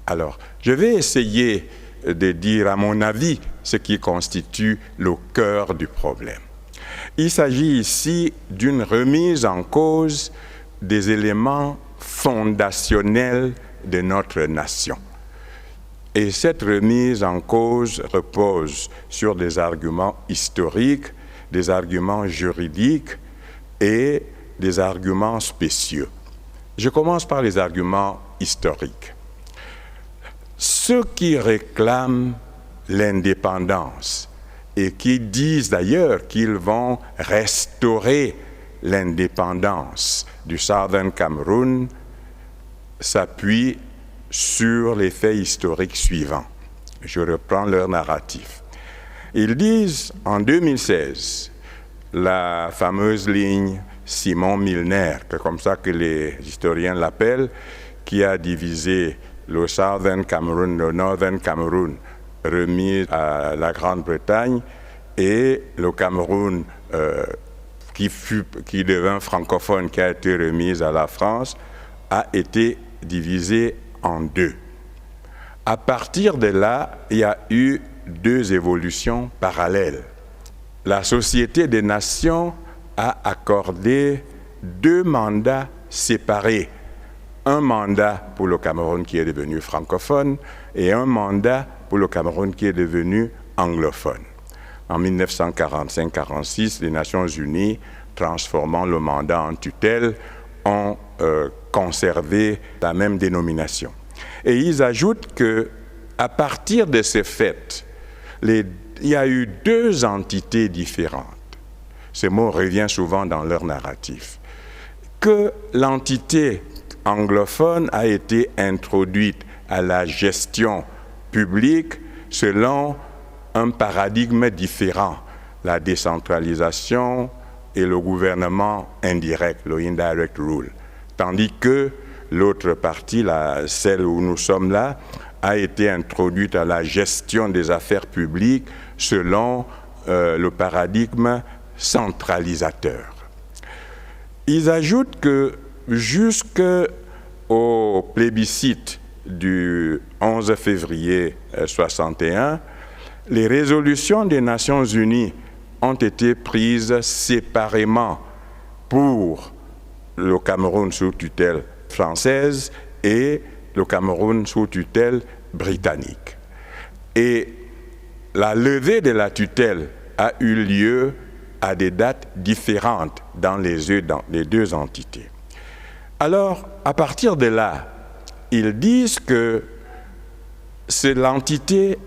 Alors, je vais essayer de dire, à mon avis, ce qui constitue le cœur du problème. Il s'agit ici d'une remise en cause des éléments fondationnels de notre nation. Et cette remise en cause repose sur des arguments historiques, des arguments juridiques et des arguments spécieux. Je commence par les arguments historiques. Ceux qui réclament l'indépendance et qui disent d'ailleurs qu'ils vont restaurer l'indépendance du Southern Cameroun s'appuient sur les faits historiques suivants. Je reprends leur narratif. Ils disent, en 2016, la fameuse ligne Simon-Milner, c'est comme ça que les historiens l'appellent, qui a divisé le Southern Cameroun, le Northern Cameroun, remis à la Grande-Bretagne, et le Cameroun qui devint francophone, qui a été remis à la France, a été divisé en deux. À partir de là, il y a eu deux évolutions parallèles. La Société des Nations a accordé deux mandats séparés. Un mandat pour le Cameroun qui est devenu francophone et un mandat pour le Cameroun qui est devenu anglophone. En 1945-46, les Nations Unies, transformant le mandat en tutelle, ont conservé la même dénomination. Et ils ajoutent qu'à partir de ces faits, il y a eu deux entités différentes. Ce mot revient souvent dans leur narratif. Que l'entité anglophone a été introduite à la gestion publique selon un paradigme différent, la décentralisation et le gouvernement indirect, le indirect rule. Tandis que l'autre partie, celle où nous sommes là, a été introduite à la gestion des affaires publiques selon le paradigme centralisateur. Ils ajoutent que jusqu'au plébiscite du 11 février 1961, les résolutions des Nations Unies ont été prises séparément pour le Cameroun sous tutelle française et le Cameroun sous tutelle britannique. Et la levée de la tutelle a eu lieu à des dates différentes dans les deux entités. Alors, à partir de là, ils disent que c'est l'entité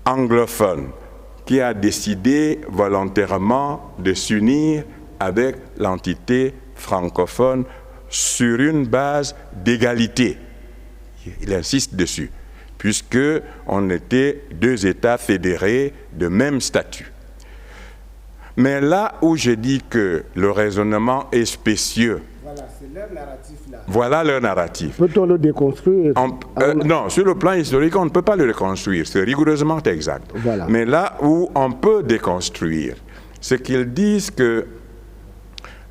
anglophone qui a décidé volontairement de s'unir avec l'entité francophone sur une base d'égalité. Il insiste dessus, puisqu'on était deux États fédérés de même statut. Mais là où je dis que le raisonnement est spécieux, voilà, c'est leur narratif là. Voilà leur narratif. Peut-on le déconstruire? Non, sur le plan historique, on ne peut pas le reconstruire. C'est rigoureusement exact. Voilà. Mais là où on peut déconstruire, c'est qu'ils disent que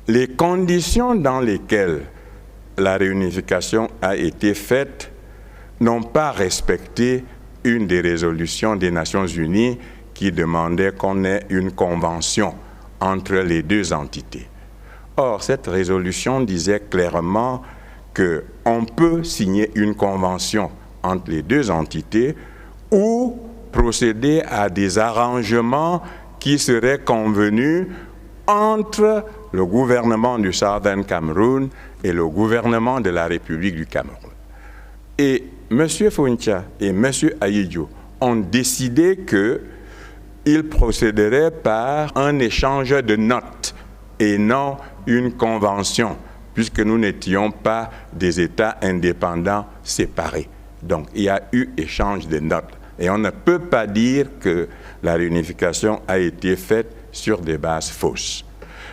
les conditions dans lesquelles la réunification a été faite n'ont pas respecté une des résolutions des Nations Unies qui demandait qu'on ait une convention entre les deux entités. Or, cette résolution disait clairement qu'on peut signer une convention entre les deux entités ou procéder à des arrangements qui seraient convenus entre le gouvernement du Southern Cameroun et le gouvernement de la République du Cameroun. Et M. Fountia et M. Ayidjo ont décidé qu'ils procéderaient par un échange de notes et non une convention, puisque nous n'étions pas des États indépendants séparés. Donc, il y a eu échange de notes. Et on ne peut pas dire que la réunification a été faite sur des bases fausses.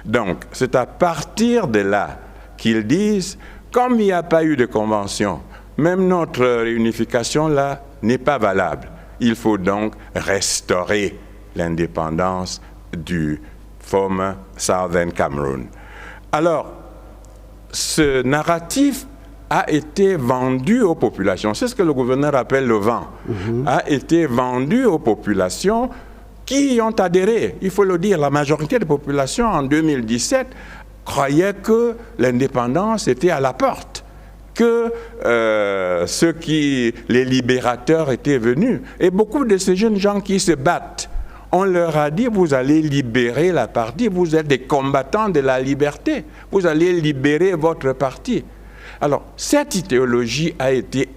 Donc, c'est à partir de là qu'ils disent, comme il n'y a pas eu de convention, même notre réunification là n'est pas valable. Il faut donc restaurer l'indépendance du former Southern Cameroon. Alors, ce narratif a été vendu aux populations. C'est ce que le gouverneur appelle le vent. A été vendu aux populations qui y ont adhéré. Il faut le dire, la majorité des populations en 2017 croyaient que l'indépendance était à la porte, que les libérateurs étaient venus. Et beaucoup de ces jeunes gens qui se battent On leur a dit, vous allez libérer la partie, vous êtes des combattants de la liberté, vous allez libérer votre parti. Alors, cette idéologie a été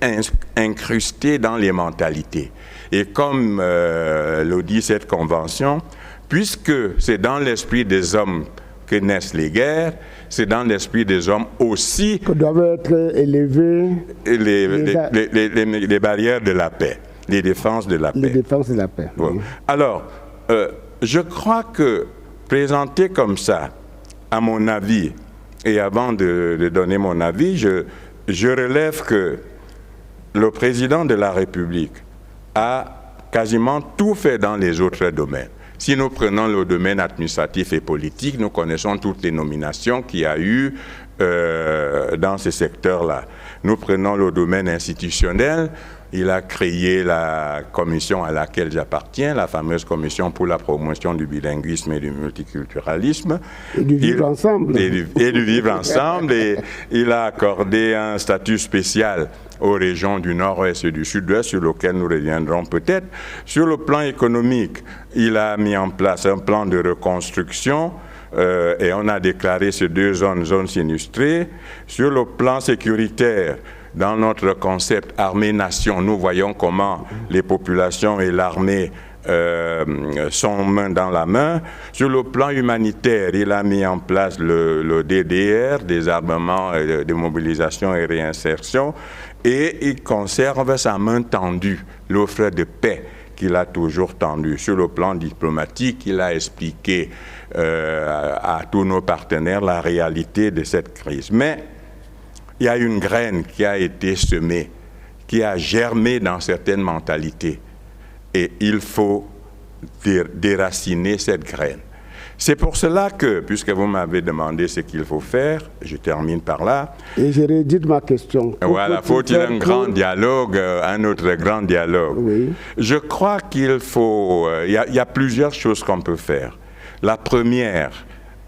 incrustée dans les mentalités. Et comme le dit cette convention, puisque c'est dans l'esprit des hommes que naissent les guerres, c'est dans l'esprit des hommes aussi que doivent être élevées les barrières de la paix, les défenses de la paix. Les défenses de la paix. Bon. Oui. Alors, je crois que présenté comme ça, à mon avis, et avant de donner mon avis, je relève que le président de la République a quasiment tout fait dans les autres domaines. Si nous prenons le domaine administratif et politique, nous connaissons toutes les nominations qu'il y a eu dans ces secteurs-là. Nous prenons le domaine institutionnel. Il a créé la commission à laquelle j'appartiens, la fameuse commission pour la promotion du bilinguisme et du multiculturalisme. Et du vivre ensemble. Et du vivre ensemble. Et il a accordé un statut spécial aux régions du Nord-Ouest et du Sud-Ouest, sur lequel nous reviendrons peut-être. Sur le plan économique, il a mis en place un plan de reconstruction et on a déclaré ces deux zones sinistrées. Sur le plan sécuritaire, dans notre concept armée-nation, nous voyons comment les populations et l'armée sont main dans la main. Sur le plan humanitaire, il a mis en place le DDR, des armements de mobilisation et réinsertion, et il conserve sa main tendue, l'offre de paix qu'il a toujours tendue. Sur le plan diplomatique, il a expliqué à tous nos partenaires la réalité de cette crise. Mais il y a une graine qui a été semée, qui a germé dans certaines mentalités. Et il faut déraciner cette graine. C'est pour cela que, puisque vous m'avez demandé ce qu'il faut faire, je termine par là. Et je rédite ma question. Voilà, faut-il un grand dialogue, un autre grand dialogue? Oui. Je crois qu'il faut... Il y a plusieurs choses qu'on peut faire. La première,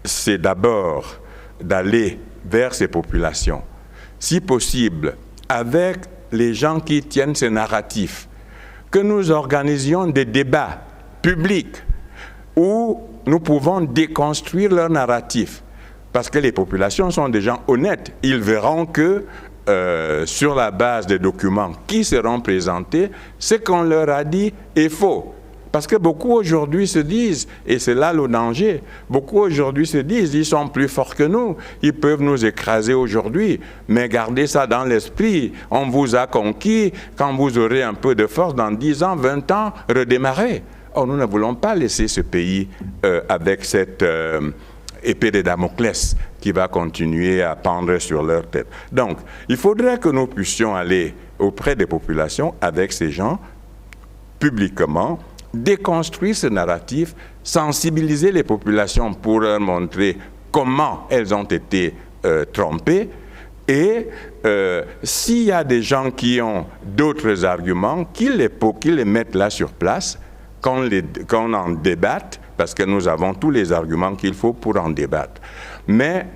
c'est d'abord d'aller vers ces populations. Si possible, avec les gens qui tiennent ces narratifs, que nous organisions des débats publics où nous pouvons déconstruire leurs narratifs. Parce que les populations sont des gens honnêtes. Ils verront que sur la base des documents qui seront présentés, ce qu'on leur a dit est faux. Parce que beaucoup aujourd'hui se disent, et c'est là le danger, beaucoup aujourd'hui se disent, ils sont plus forts que nous, ils peuvent nous écraser aujourd'hui, mais gardez ça dans l'esprit, on vous a conquis, quand vous aurez un peu de force, dans 10 ans, 20 ans, redémarrez. Or, nous ne voulons pas laisser ce pays avec cette épée de Damoclès qui va continuer à pendre sur leur tête. Donc, il faudrait que nous puissions aller auprès des populations avec ces gens, publiquement, déconstruire ce narratif, sensibiliser les populations pour leur montrer comment elles ont été trompées. Et s'il y a des gens qui ont d'autres arguments, qu'ils les mettent là sur place, qu'on en débatte, parce que nous avons tous les arguments qu'il faut pour en débattre. Mais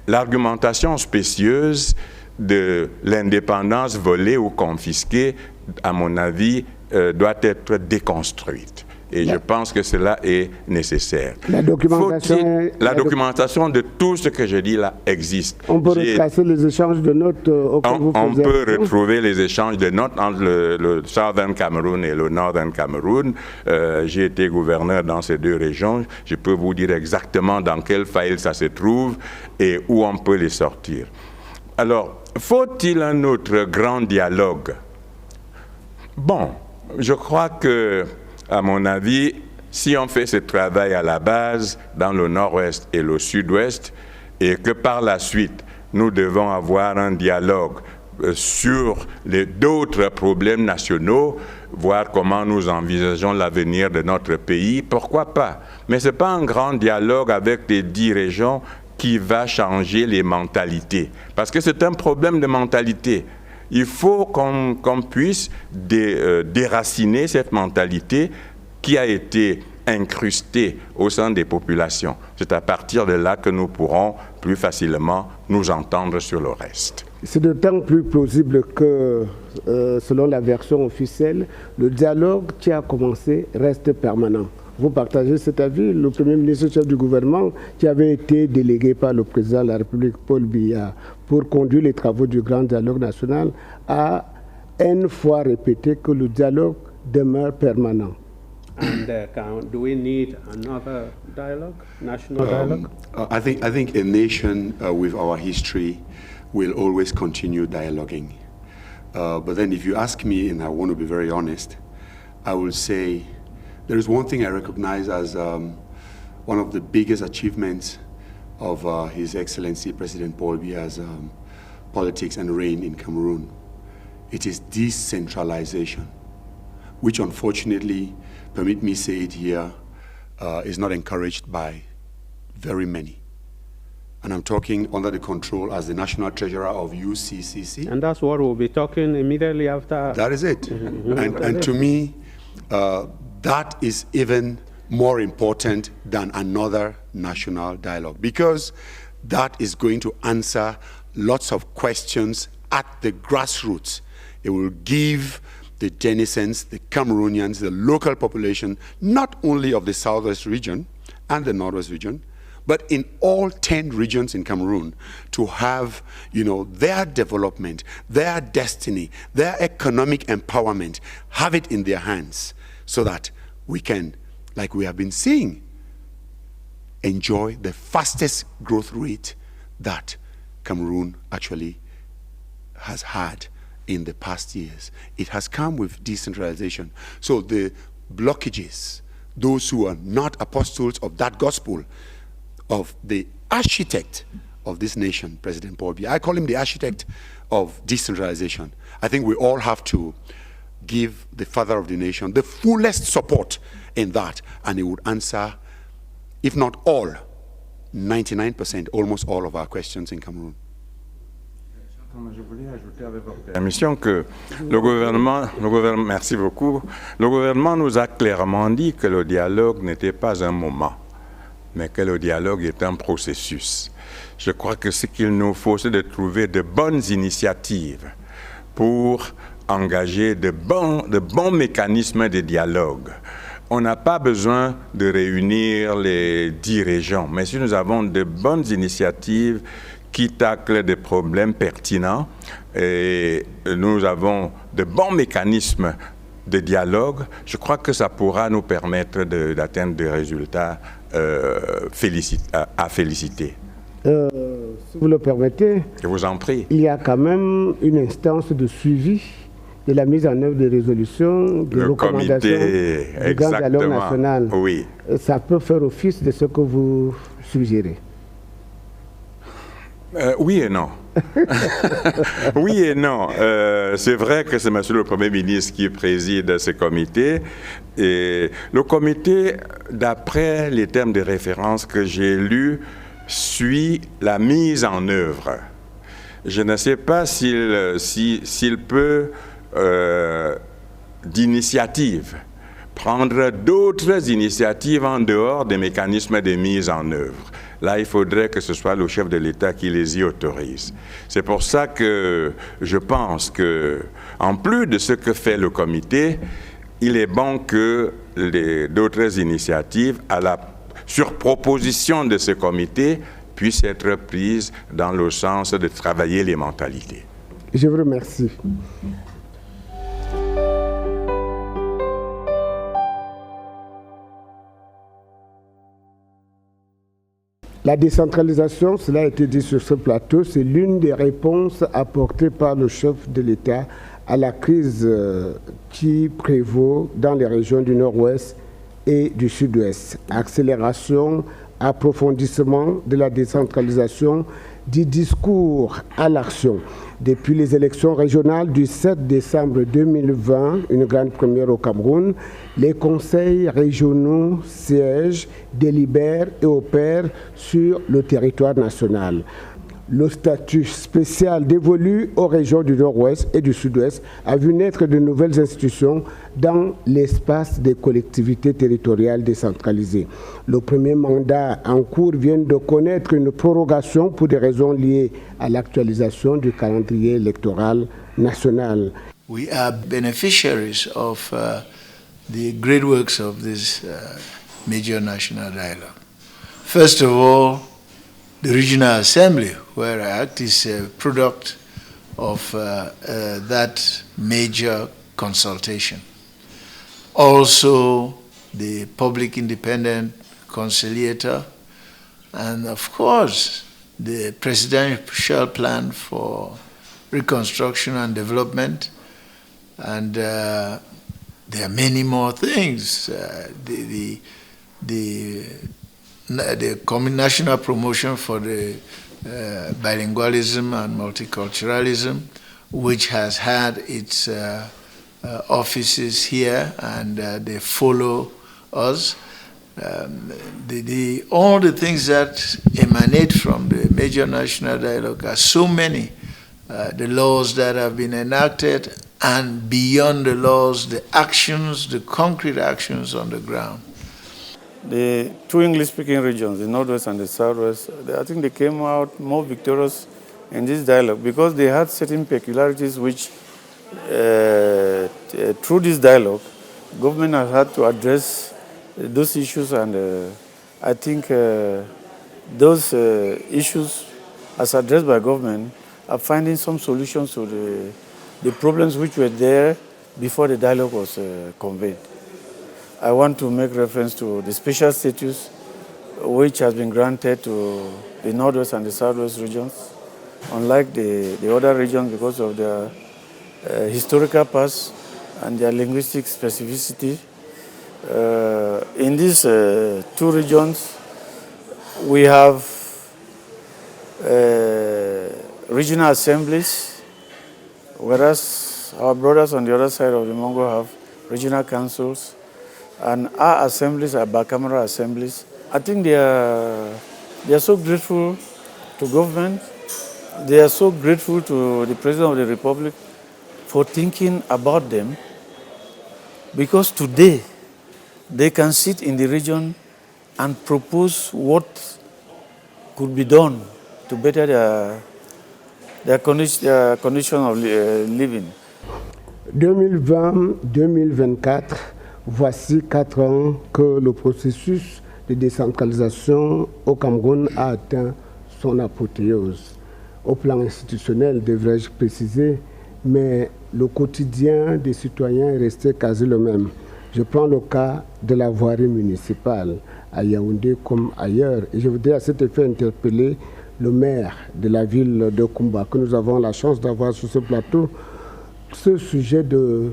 l'argumentation spécieuse de l'indépendance volée ou confisquée, à mon avis, doit être déconstruite. Et je pense que cela est nécessaire. La documentation de tout ce que je dis là existe. On peut retracer les échanges de notes on peut retrouver les échanges de notes entre le Southern Cameroun et le Northern Cameroun. J'ai été gouverneur dans ces deux régions. Je peux vous dire exactement dans quel file ça se trouve et où on peut les sortir. Alors, faut-il un autre grand dialogue? Bon, je crois que, à mon avis, si on fait ce travail à la base dans le nord-ouest et le sud-ouest, et que par la suite, nous devons avoir un dialogue sur d'autres problèmes nationaux, voir comment nous envisageons l'avenir de notre pays, pourquoi pas? Mais ce n'est pas un grand dialogue avec les 10 régions qui va changer les mentalités, parce que c'est un problème de mentalité. Il faut qu'on puisse déraciner cette mentalité qui a été incrustée au sein des populations. C'est à partir de là que nous pourrons plus facilement nous entendre sur le reste. C'est d'autant plus plausible que, selon la version officielle, le dialogue qui a commencé reste permanent. Vous partagez cet avis? Le Premier ministre chef du gouvernement, qui avait été délégué par le président de la République, Paul Biya, pour conduire les travaux du Grand Dialogue national, a une fois répété que le dialogue demeure permanent. And do we need another dialogue, national dialogue? I think a nation with our history will always continue dialoguing. But then if you ask me, and I want to be very honest, I will say there is one thing I recognize as one of the biggest achievements of His Excellency President Paul Biya's politics and reign in Cameroon. It is decentralization, which unfortunately, permit me say it here, is not encouraged by very many. And I'm talking under the control as the National Treasurer of UCCC. And that's what we'll be talking immediately after. That is it. And to me, that is even more important than another national dialogue, because that is going to answer lots of questions at the grassroots. It will give the Denisens, the Cameroonians, the local population, not only of the southwest region and the northwest region, but in all 10 regions in Cameroon, to have, their development, their destiny, their economic empowerment, have it in their hands, so that we can, like we have been seeing, enjoy the fastest growth rate that Cameroon actually has had in the past years. It has come with decentralization. So the blockages, those who are not apostles of that gospel, of the architect of this nation, President Paul Biya, I call him the architect of decentralization. I think we all have to give the father of the nation the fullest support in that, and he would answer, if not all, 99%, almost all of our questions in Cameroon. Je voulais ajouter avec votre permission que le gouvernement, merci beaucoup, le gouvernement nous a clairement dit que le dialogue n'était pas un moment, mais que le dialogue est un processus. Je crois que ce qu'il nous faut, c'est de trouver de bonnes initiatives pour engager de bons mécanismes de dialogue. On n'a pas besoin de réunir les 10 régions, mais si nous avons de bonnes initiatives qui taclent des problèmes pertinents et nous avons de bons mécanismes de dialogue, je crois que ça pourra nous permettre d'atteindre des résultats à féliciter. Si vous le permettez, je vous en prie. Il y a quand même une instance de suivi de la mise en œuvre des résolutions, des recommandations du Grand Dialogue national. Oui. Ça peut faire office de ce que vous suggérez. Oui et non. Oui et non. C'est vrai que c'est monsieur le Premier ministre qui préside ce comité. Et le comité, d'après les termes de référence que j'ai lus, suit la mise en œuvre. Je ne sais pas s'il peut, d'initiative, prendre d'autres initiatives en dehors des mécanismes de mise en œuvre. Là, il faudrait que ce soit le chef de l'État qui les y autorise. C'est pour ça que je pense que, en plus de ce que fait le comité, il est bon que d'autres initiatives, sur proposition de ce comité, puissent être prises dans le sens de travailler les mentalités. Je vous remercie. La décentralisation, cela a été dit sur ce plateau, c'est l'une des réponses apportées par le chef de l'État à la crise qui prévaut dans les régions du Nord-Ouest et du Sud-Ouest. Accélération, approfondissement de la décentralisation, du discours à l'action. Depuis les élections régionales du 7 décembre 2020, une grande première au Cameroun, les conseils régionaux siègent, délibèrent et opèrent sur le territoire national. Le statut spécial dévolu aux régions du Nord-Ouest et du Sud-Ouest a vu naître de nouvelles institutions dans l'espace des collectivités territoriales décentralisées. Le premier mandat en cours vient de connaître une prorogation pour des raisons liées à l'actualisation du calendrier électoral national. We are beneficiaries of the great works of this major national dialogue. First of all, the Regional Assembly, where I act, is a product of that major consultation. Also, the Public Independent Conciliator, and of course, the Presidential Plan for Reconstruction and Development, and there are many more things. The national promotion for the bilingualism and multiculturalism, which has had its offices here, and they follow us. All the things that emanate from the major national dialogue are so many. The laws that have been enacted, and beyond the laws, the actions, the concrete actions on the ground. The two English-speaking regions, the Northwest and the Southwest, I think they came out more victorious in this dialogue because they had certain peculiarities which, through this dialogue, government has had to address those issues, and I think those issues, as addressed by government, are finding some solutions to the problems which were there before the dialogue was convened. I want to make reference to the special status which has been granted to the Northwest and the Southwest regions, unlike the other regions because of their historical past and their linguistic specificity. In these two regions, we have regional assemblies, whereas our brothers on the other side of the Mongo have regional councils, and our assemblies are bicameral assemblies. I think they are so grateful to government. They are so grateful to the President of the Republic for thinking about them, because today they can sit in the region and propose what could be done to better their condition of living. 2020-2024, voici 4 ans que le processus de décentralisation au Cameroun a atteint son apothéose. Au plan institutionnel, devrais-je préciser, mais le quotidien des citoyens est resté quasi le même. Je prends le cas de la voirie municipale, à Yaoundé comme ailleurs, et je voudrais à cet effet interpeller le maire de la ville de Kumba, que nous avons la chance d'avoir sur ce plateau. Ce sujet de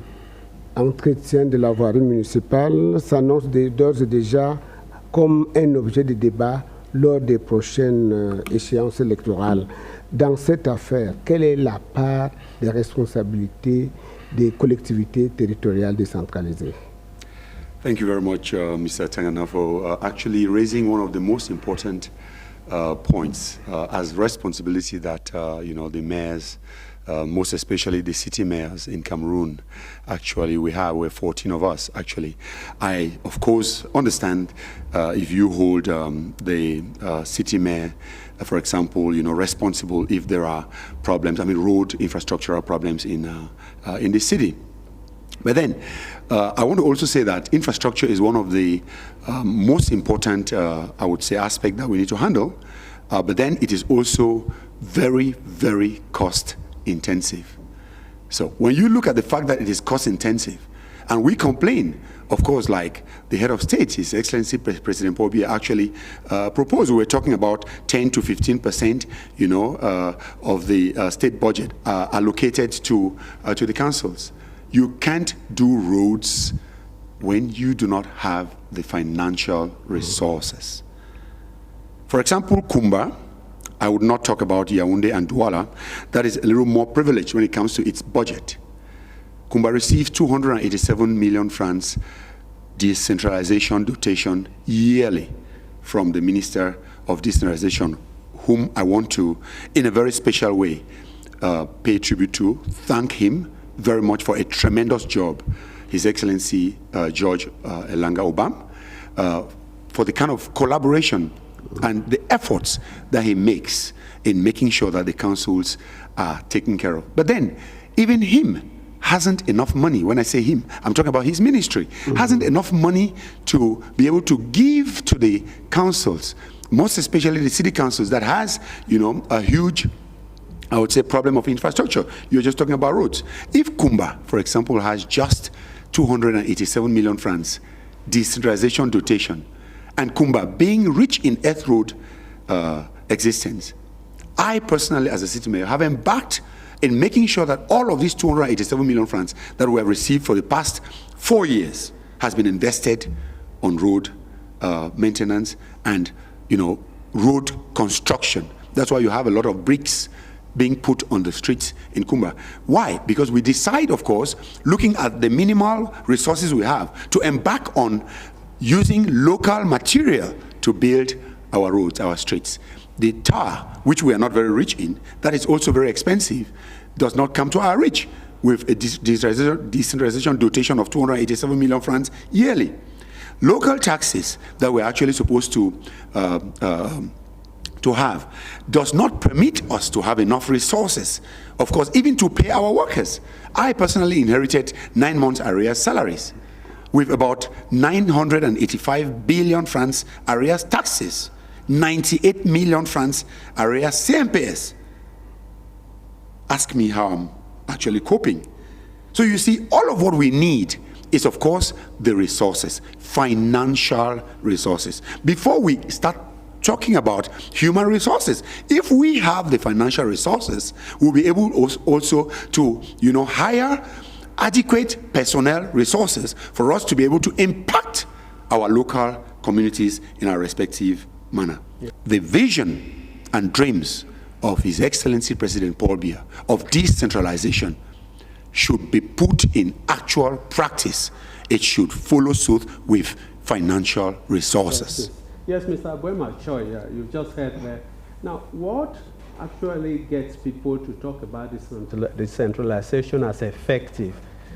entretien de la voirie municipale s'annonce d'ores et déjà comme un objet de débat lors des prochaines échéances électorales. Dans cette affaire, quelle est la part des responsabilités des collectivités territoriales décentralisées? Thank you very much, Mr. Tangana, for actually raising one of the most important points as responsibility that the mayors, most especially the city mayors in Cameroon, actually we're 14 of us actually. I of course understand if you hold the city mayor, for example, responsible if there are problems, road infrastructural problems in the city. But then, I want to also say that infrastructure is one of the most important, I would say, aspect that we need to handle. But then it is also very, very cost intensive. So when you look at the fact that it is cost intensive, and we complain, of course, like the head of state, His Excellency President Paul Biya actually proposed, we were talking about 10 to 15%, of the state budget allocated to the councils. You can't do roads when you do not have the financial resources. For example, Kumba, I would not talk about Yaoundé and Douala, that is a little more privileged when it comes to its budget. Kumba received 287 million francs decentralization dotation yearly from the Minister of Decentralization, whom I want to, in a very special way, pay tribute to, thank him very much for a tremendous job, His Excellency George Elanga Obam, for the kind of collaboration and the efforts that he makes in making sure that the councils are taken care of. But then, even him hasn't enough money. When I say him, I'm talking about his ministry. Hasn't enough money to be able to give to the councils, most especially the city councils that has, you know, a huge, I would say, problem of infrastructure. You're just talking about roads. If Kumba, for example, has just 287 million francs decentralization dotation, and Kumba being rich in earth road existence, I personally, as a city mayor, have embarked in making sure that all of these 287 million francs that we have received for the past 4 years has been invested on road maintenance and, you know, road construction. That's why you have a lot of bricks being put on the streets in Kumba. Why? Because we decide, of course, looking at the minimal resources we have, to embark on using local material to build our roads, our streets. The tar, which we are not very rich in, that is also very expensive, does not come to our reach with a decentralization dotation of 287 million francs yearly. Local taxes that we're actually supposed to have does not permit us to have enough resources, of course, even to pay our workers. I personally inherited 9 months arrears salaries with about 985 billion francs arrears taxes, 98 million francs arrears CMPS. Ask me how I'm actually coping. So you see, all of what we need is, of course, the resources, financial resources. Before we start talking about human resources, if we have the financial resources, we'll be able also to, you know, hire adequate personnel resources for us to be able to impact our local communities in our respective manner. Yeah. The vision and dreams of His Excellency President Paul Biya of decentralization should be put in actual practice. It should follow suit with financial resources. Yes, Mr. Abuema Choi, you've just heard that. Now, what actually gets people to talk about decentralization as effective,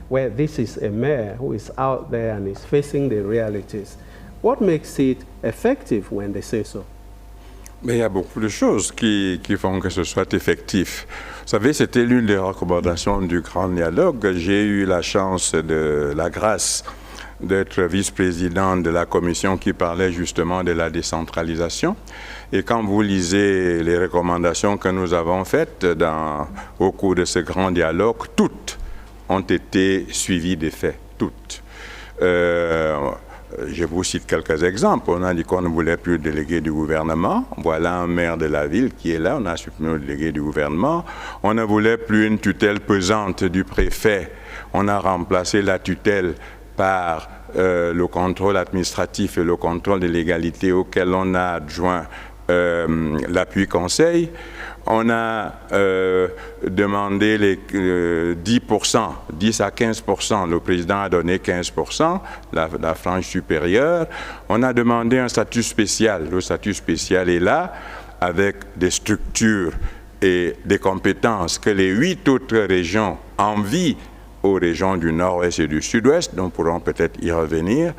where this is a mayor who is out there and is facing the realities? What makes it effective when they say so? Mais il y a beaucoup de choses qui font que ce soit effectif. Vous savez, c'était l'une des recommandations du Grand Dialogue. J'ai eu la chance, la grâce d'être vice-président de la commission qui parlait justement de la décentralisation. Et quand vous lisez les recommandations que nous avons faites au cours de ce Grand Dialogue, toutes ont été suivies des faits, toutes. Je vous cite quelques exemples. On a dit qu'on ne voulait plus de délégué du gouvernement. Voilà un maire de la ville qui est là. On a supprimé le délégué du gouvernement. On ne voulait plus une tutelle pesante du préfet. On a remplacé la tutelle par le contrôle administratif et le contrôle de légalité auquel on a adjoint l'appui conseil. On a demandé les 10%, 10 à 15%. Le président a donné 15%, la frange supérieure. On a demandé un statut spécial. Le statut spécial est là, avec des structures et des compétences que les 8 autres régions envient aux régions du Nord-Ouest et du Sud-Ouest, dont nous pourrons peut-être y revenir.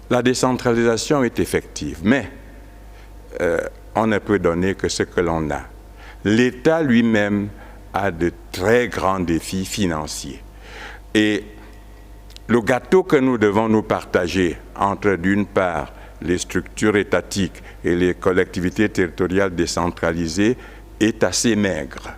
La décentralisation est effective, mais on ne peut donner que ce que l'on a. L'État lui-même a de très grands défis financiers. Et le gâteau que nous devons nous partager entre, d'une part, les structures étatiques et les collectivités territoriales décentralisées est assez maigre.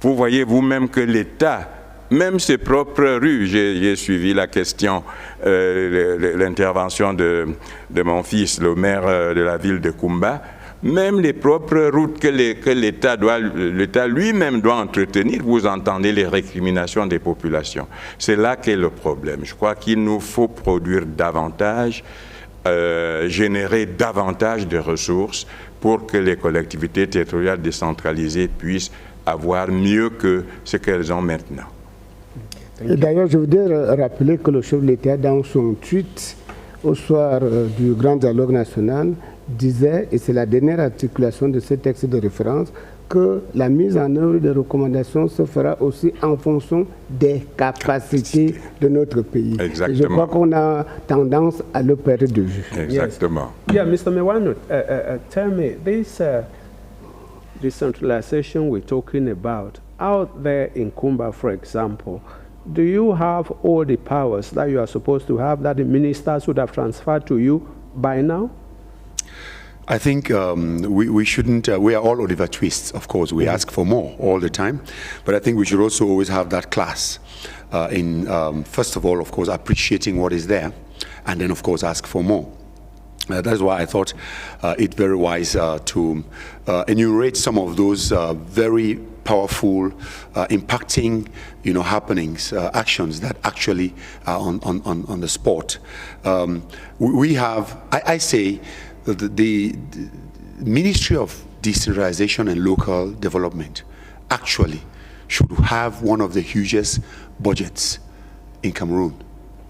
Vous voyez vous-même que l'État, même ses propres rues, j'ai suivi la question, l'intervention de mon fils, le maire de la ville de Kumba, même les propres routes que l'État lui-même doit entretenir, vous entendez les récriminations des populations. C'est là qu'est le problème. Je crois qu'il nous faut produire davantage, générer davantage de ressources pour que les collectivités territoriales décentralisées puissent avoir mieux que ce qu'elles ont maintenant. Et d'ailleurs, je voudrais rappeler que le chef de l'État, dans son tweet au soir du Grand Dialogue national, disait, et c'est la dernière articulation de ce texte de référence, que la mise en œuvre des recommandations se fera aussi en fonction des capacités de notre pays. Exactement. Et je crois qu'on a tendance à le perdre de vue. Exactement. Yes. Yeah, Mr. Mewanut, tell me, this decentralization we're talking about, out there in Kumba, for example, do you have all the powers that you are supposed to have that the ministers would have transferred to you by now? I think we shouldn't, we are all Oliver Twists, of course. We ask for more all the time. But I think we should also always have that class in, first of all, of course, appreciating what is there. And then, of course, ask for more. That's why I thought it very wise to enumerate some of those very powerful, impacting, happenings, actions that actually are on the spot. We have, I say, the Ministry of Decentralization and Local Development actually should have one of the hugest budgets in Cameroon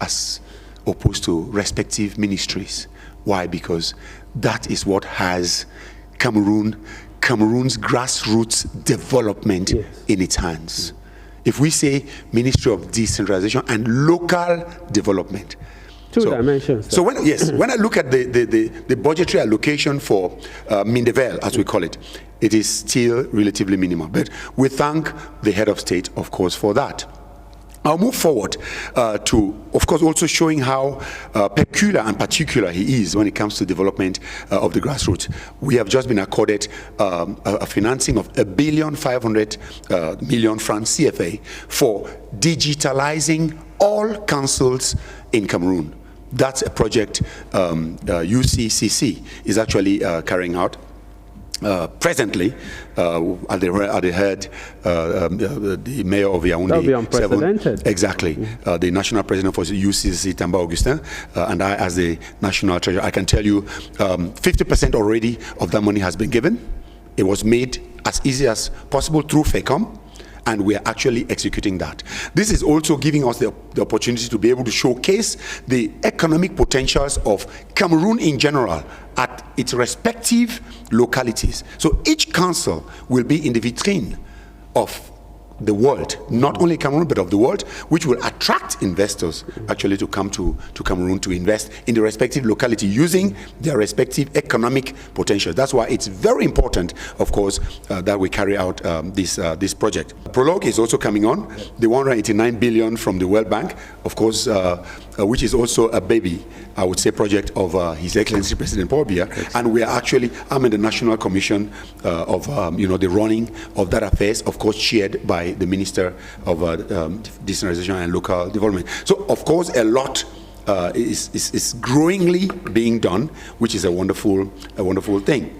as opposed to respective ministries. Why? Because that is what has Cameroon's grassroots development in its hands. If we say Ministry of Decentralization and Local Development, Two dimensions. So when I look at the budgetary allocation for Mindevel, as we call it, it is still relatively minimal. But we thank the head of state, of course, for that. I'll move forward to, of course, also showing how peculiar and particular he is when it comes to development of the grassroots. We have just been accorded a financing of 1,500,000,000 francs CFA for digitalizing all councils in Cameroon. That's a project UCCC is actually carrying out. Presently, at the head, the mayor of Yaoundé, exactly, the national president for UCC, Tamba Augustin, and I, as the national treasurer, I can tell you 50% already of that money has been given. It was made as easy as possible through FECOM, and we are actually executing that. This is also giving us the opportunity to be able to showcase the economic potentials of Cameroon in general at its respective localities. So each council will be in the vitrine of the world, not only Cameroon, but of the world, which will attract investors actually to come to Cameroon to invest in the respective locality using their respective economic potential. That's why it's very important, of course, that we carry out this project. Prologue is also coming on, the 189 billion from the World Bank, of course, which is also a baby, I would say, project of His Excellency President Paul Biya. And we are actually, I'm in the National Commission of, the running of that affairs, of course, chaired by the Minister of Decentralization and Local Development. So, of course, a lot is growingly being done, which is a wonderful thing.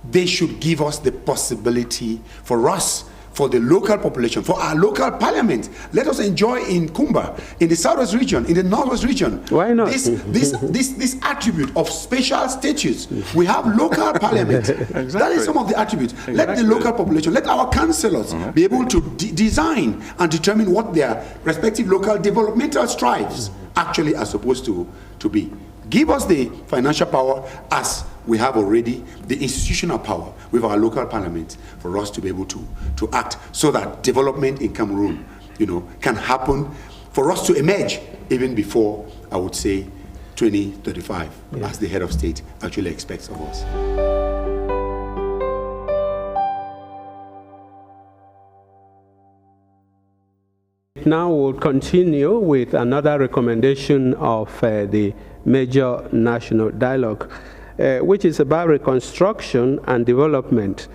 They should give us the possibility for us, for the local population, for our local parliament. Let us enjoy in Kumba, in the southwest region, in the northwest region. Why not? This attribute of special status. We have local parliament. Exactly. That is some of the attributes. Exactly. Let the local population, let our councillors be able to design and determine what their respective local developmental strives actually are supposed to be. Give us the financial power as we have already the institutional power with our local parliament for us to be able to act so that development in Cameroon, can happen for us to emerge even before, I would say, 2035, as the head of state actually expects of us. Now we'll continue with another recommendation of the Major National Dialogue, which is about reconstruction and development,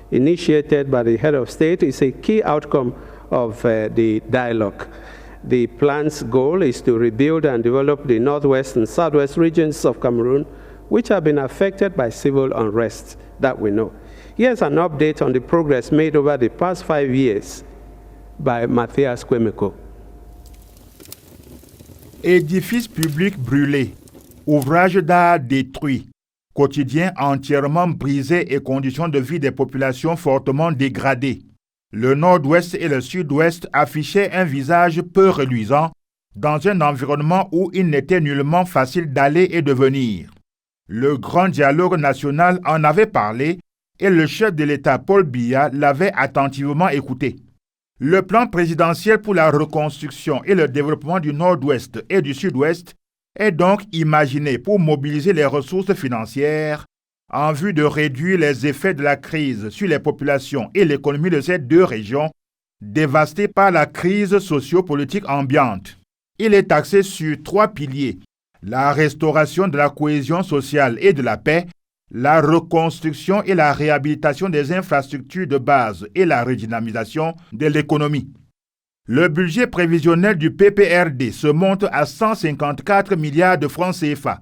initiated by the head of state. Is a key outcome of the dialogue. The plan's goal is to rebuild and develop the northwest and southwest regions of Cameroon, which have been affected by civil unrest that we know. Here's an update on the progress made over the past 5 years by Mathias Kwemeko. Édifices publics brûlés, ouvrages d'art détruits, quotidien entièrement brisé et conditions de vie des populations fortement dégradées. Le nord-ouest et le sud-ouest affichaient un visage peu reluisant dans un environnement où il n'était nullement facile d'aller et de venir. Le grand dialogue national en avait parlé et le chef de l'État Paul Biya l'avait attentivement écouté. Le plan présidentiel pour la reconstruction et le développement du nord-ouest et du sud-ouest est donc imaginé pour mobiliser les ressources financières en vue de réduire les effets de la crise sur les populations et l'économie de ces deux régions dévasté par la crise sociopolitique ambiante. Il est axé sur 3 piliers: la restauration de la cohésion sociale et de la paix, la reconstruction et la réhabilitation des infrastructures de base et la redynamisation de l'économie. Le budget prévisionnel du PPRD se monte à 154 milliards de francs CFA.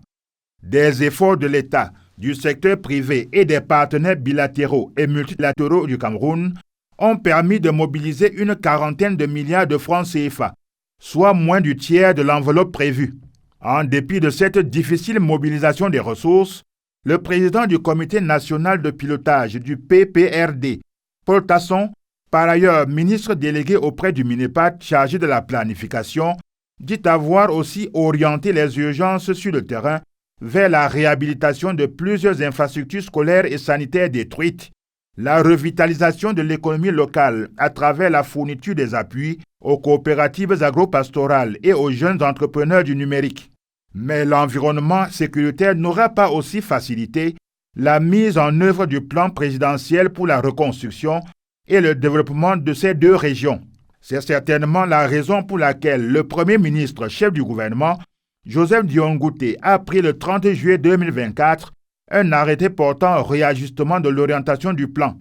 Des efforts de l'État, du secteur privé et des partenaires bilatéraux et multilatéraux du Cameroun ont permis de mobiliser une quarantaine de milliards de francs CFA, soit moins du tiers de l'enveloppe prévue. En dépit de cette difficile mobilisation des ressources, le président du comité national de pilotage du PPRD, Paul Tasson, par ailleurs ministre délégué auprès du MINEPAD chargé de la planification, dit avoir aussi orienté les urgences sur le terrain vers la réhabilitation de plusieurs infrastructures scolaires et sanitaires détruites, la revitalisation de l'économie locale à travers la fourniture des appuis aux coopératives agro-pastorales et aux jeunes entrepreneurs du numérique. Mais l'environnement sécuritaire n'aura pas aussi facilité la mise en œuvre du plan présidentiel pour la reconstruction et le développement de ces 2 régions. C'est certainement la raison pour laquelle le Premier ministre, chef du gouvernement, Joseph Dion-Ngouté, a pris le 30 juillet 2024 un arrêté portant réajustement de l'orientation du plan.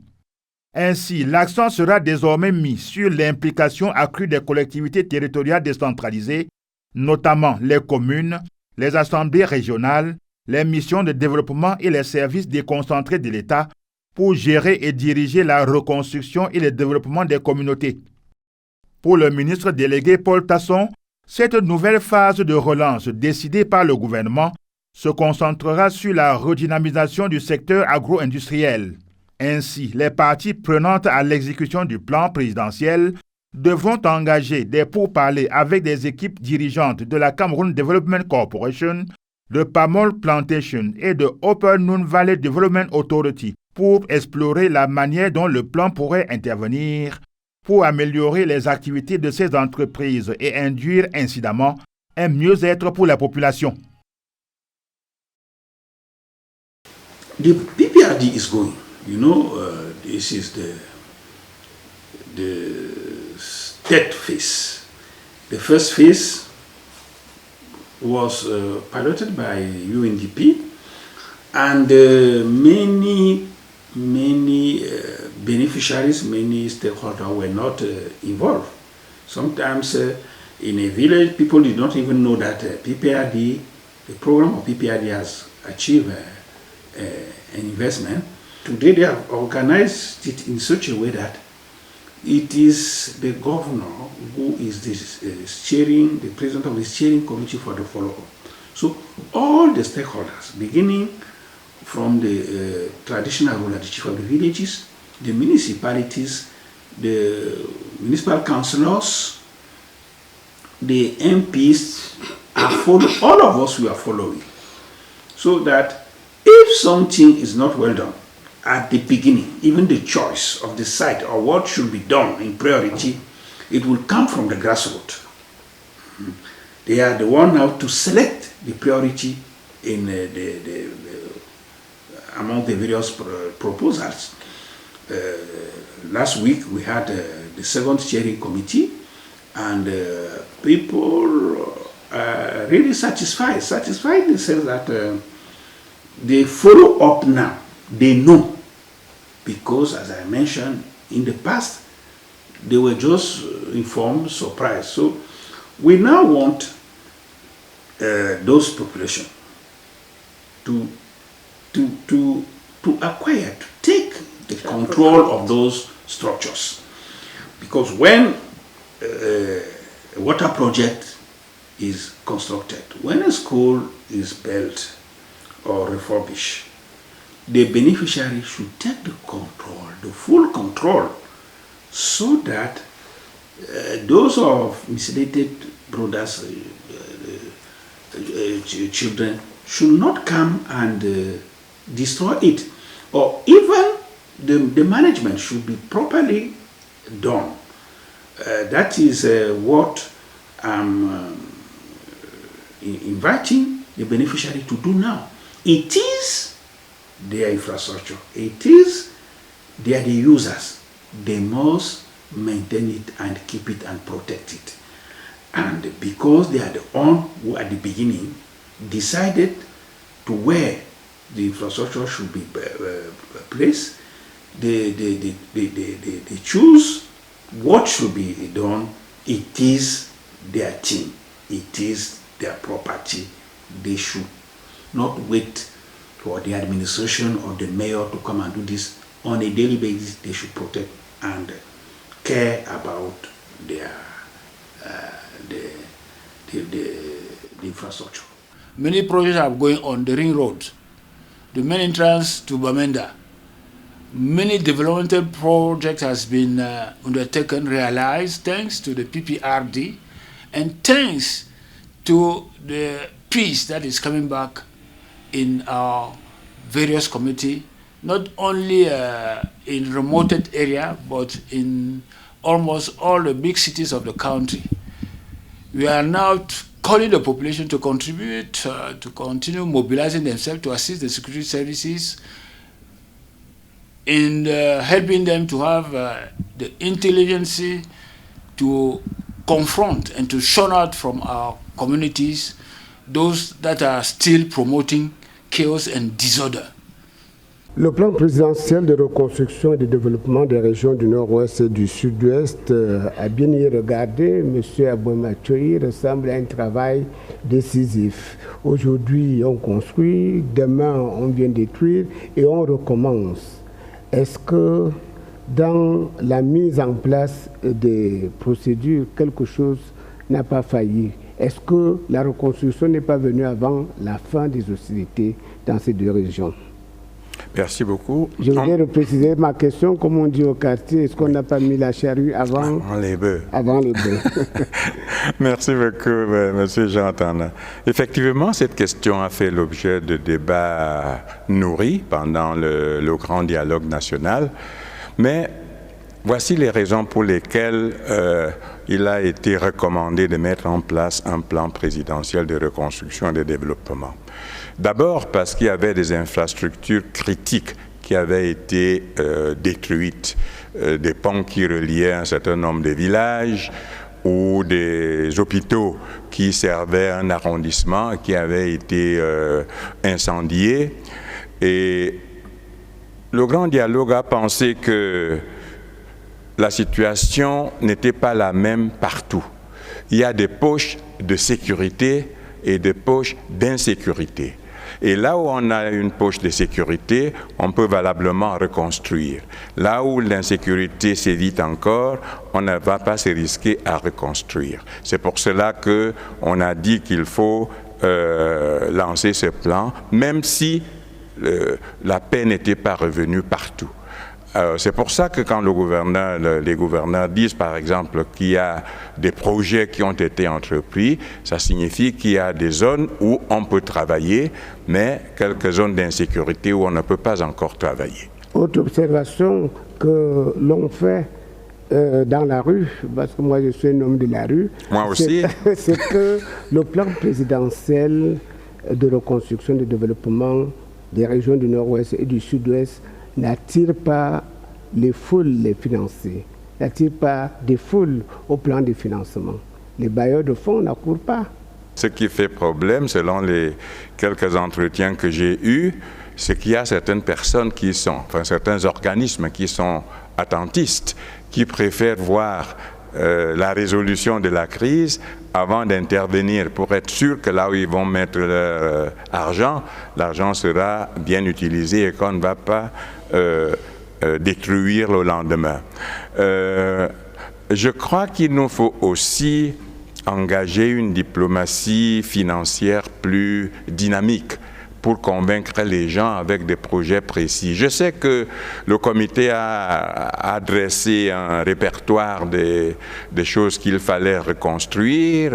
Ainsi, l'accent sera désormais mis sur l'implication accrue des collectivités territoriales décentralisées, notamment les communes, les assemblées régionales, les missions de développement et les services déconcentrés de l'État pour gérer et diriger la reconstruction et le développement des communautés. Pour le ministre délégué Paul Tasson, cette nouvelle phase de relance décidée par le gouvernement se concentrera sur la redynamisation du secteur agro-industriel. Ainsi, les parties prenantes à l'exécution du plan présidentiel devront engager des pourparlers avec des équipes dirigeantes de la Cameroon Development Corporation, de Pamol Plantation et de Upper Noon Valley Development Authority pour explorer la manière dont le plan pourrait intervenir pour améliorer les activités de ces entreprises et induire incidemment un mieux-être pour la population. The PPRD is going. You know, this is the third phase. The first phase was piloted by UNDP, and many beneficiaries, many stakeholders were not involved. Sometimes in a village, people did not even know that PPRD, the program of PPRD has achieved an investment. Today they have organized it in such a way that it is the governor who is the president of the steering committee for the follow-up. So all the stakeholders, beginning from the traditional ruler, the chief of the villages, the municipalities, the municipal councillors, the MPs, all of us we are following. So that if something is not well done at the beginning, even the choice of the site or what should be done in priority, it will come from the grassroots. They are the one now to select the priority in among the various proposals. Last week we had the second steering committee, and people are really satisfied in the sense that they follow up now. They know, because as I mentioned in the past, they were just informed, surprised. So we now want those population to acquire, to take the control of those structures. Because when a water project is constructed, when a school is built or refurbished, the beneficiary should take the control, the full control, so that those of misleaded brothers, children, should not come and destroy it. Or even the management should be properly done. That is what I'm inviting the beneficiary to do now. It is their infrastructure. They are the users. They must maintain it and keep it and protect it. And because they are the one who at the beginning decided to where the infrastructure should be placed, they choose what should be done. It is their team, it is their property. They should not wait for the administration or the mayor to come and do this. On a daily basis, they should protect and care about their the infrastructure. Many projects are going on the ring road, the main entrance to Bamenda. Many developmental projects has been undertaken, realized thanks to the PPRD and thanks to the peace that is coming back in our various communities, not only in remote area, but in almost all the big cities of the country. We are now calling the population to contribute, to continue mobilizing themselves to assist the security services in helping them to have the intelligence to confront and to shun out from our communities those that are still promoting chaos and disorder. Le plan présidentiel de reconstruction et de développement des régions du Nord-Ouest et du Sud-Ouest a bien y regardé. M. Abouamachoui ressemble à un travail décisif. Aujourd'hui, on construit, demain, on vient détruire et on recommence. Est-ce que dans la mise en place des procédures, quelque chose n'a pas failli? Est-ce que la reconstruction n'est pas venue avant la fin des hostilités dans ces deux régions? Merci beaucoup. Je voudrais préciser ma question, comme on dit au quartier, est-ce qu'on n'a pas mis la charrue avant les bœufs? Avant les bœufs. Merci beaucoup, M. Jean-Tana. Effectivement, cette question a fait l'objet de débats nourris pendant le grand dialogue national, mais voici les raisons pour lesquelles il a été recommandé de mettre en place un plan présidentiel de reconstruction et de développement. D'abord parce qu'il y avait des infrastructures critiques qui avaient été détruites, des ponts qui reliaient un certain nombre de villages ou des hôpitaux qui servaient un arrondissement qui avaient été incendiés. Et le grand dialogue a pensé que la situation n'était pas la même partout. Il y a des poches de sécurité et des poches d'insécurité. Et là où on a une poche de sécurité, on peut valablement reconstruire. Là où l'insécurité sévit encore, on ne va pas se risquer à reconstruire. C'est pour cela qu'on a dit qu'il faut lancer ce plan, même si la paix n'était pas revenue partout. C'est pour ça que quand les gouverneurs disent par exemple qu'il y a des projets qui ont été entrepris, ça signifie qu'il y a des zones où on peut travailler, mais quelques zones d'insécurité où on ne peut pas encore travailler. Autre observation que l'on fait dans la rue, parce que moi je suis un homme de la rue, moi aussi, c'est que le plan présidentiel de reconstruction et de développement des régions du Nord-Ouest et du Sud-Ouest n'attire pas les foules les financiers, n'attire pas des foules au plan de financement. Les bailleurs de fonds n'accourent pas. Ce qui fait problème, selon les quelques entretiens que j'ai eus, c'est qu'il y a certaines personnes certains organismes qui sont attentistes, qui préfèrent voir la résolution de la crise avant d'intervenir pour être sûr que là où ils vont mettre leur argent, l'argent sera bien utilisé et qu'on ne va pas détruire le lendemain. Je crois qu'il nous faut aussi engager une diplomatie financière plus dynamique pour convaincre les gens avec des projets précis. Je sais que le comité a dressé un répertoire des choses qu'il fallait reconstruire.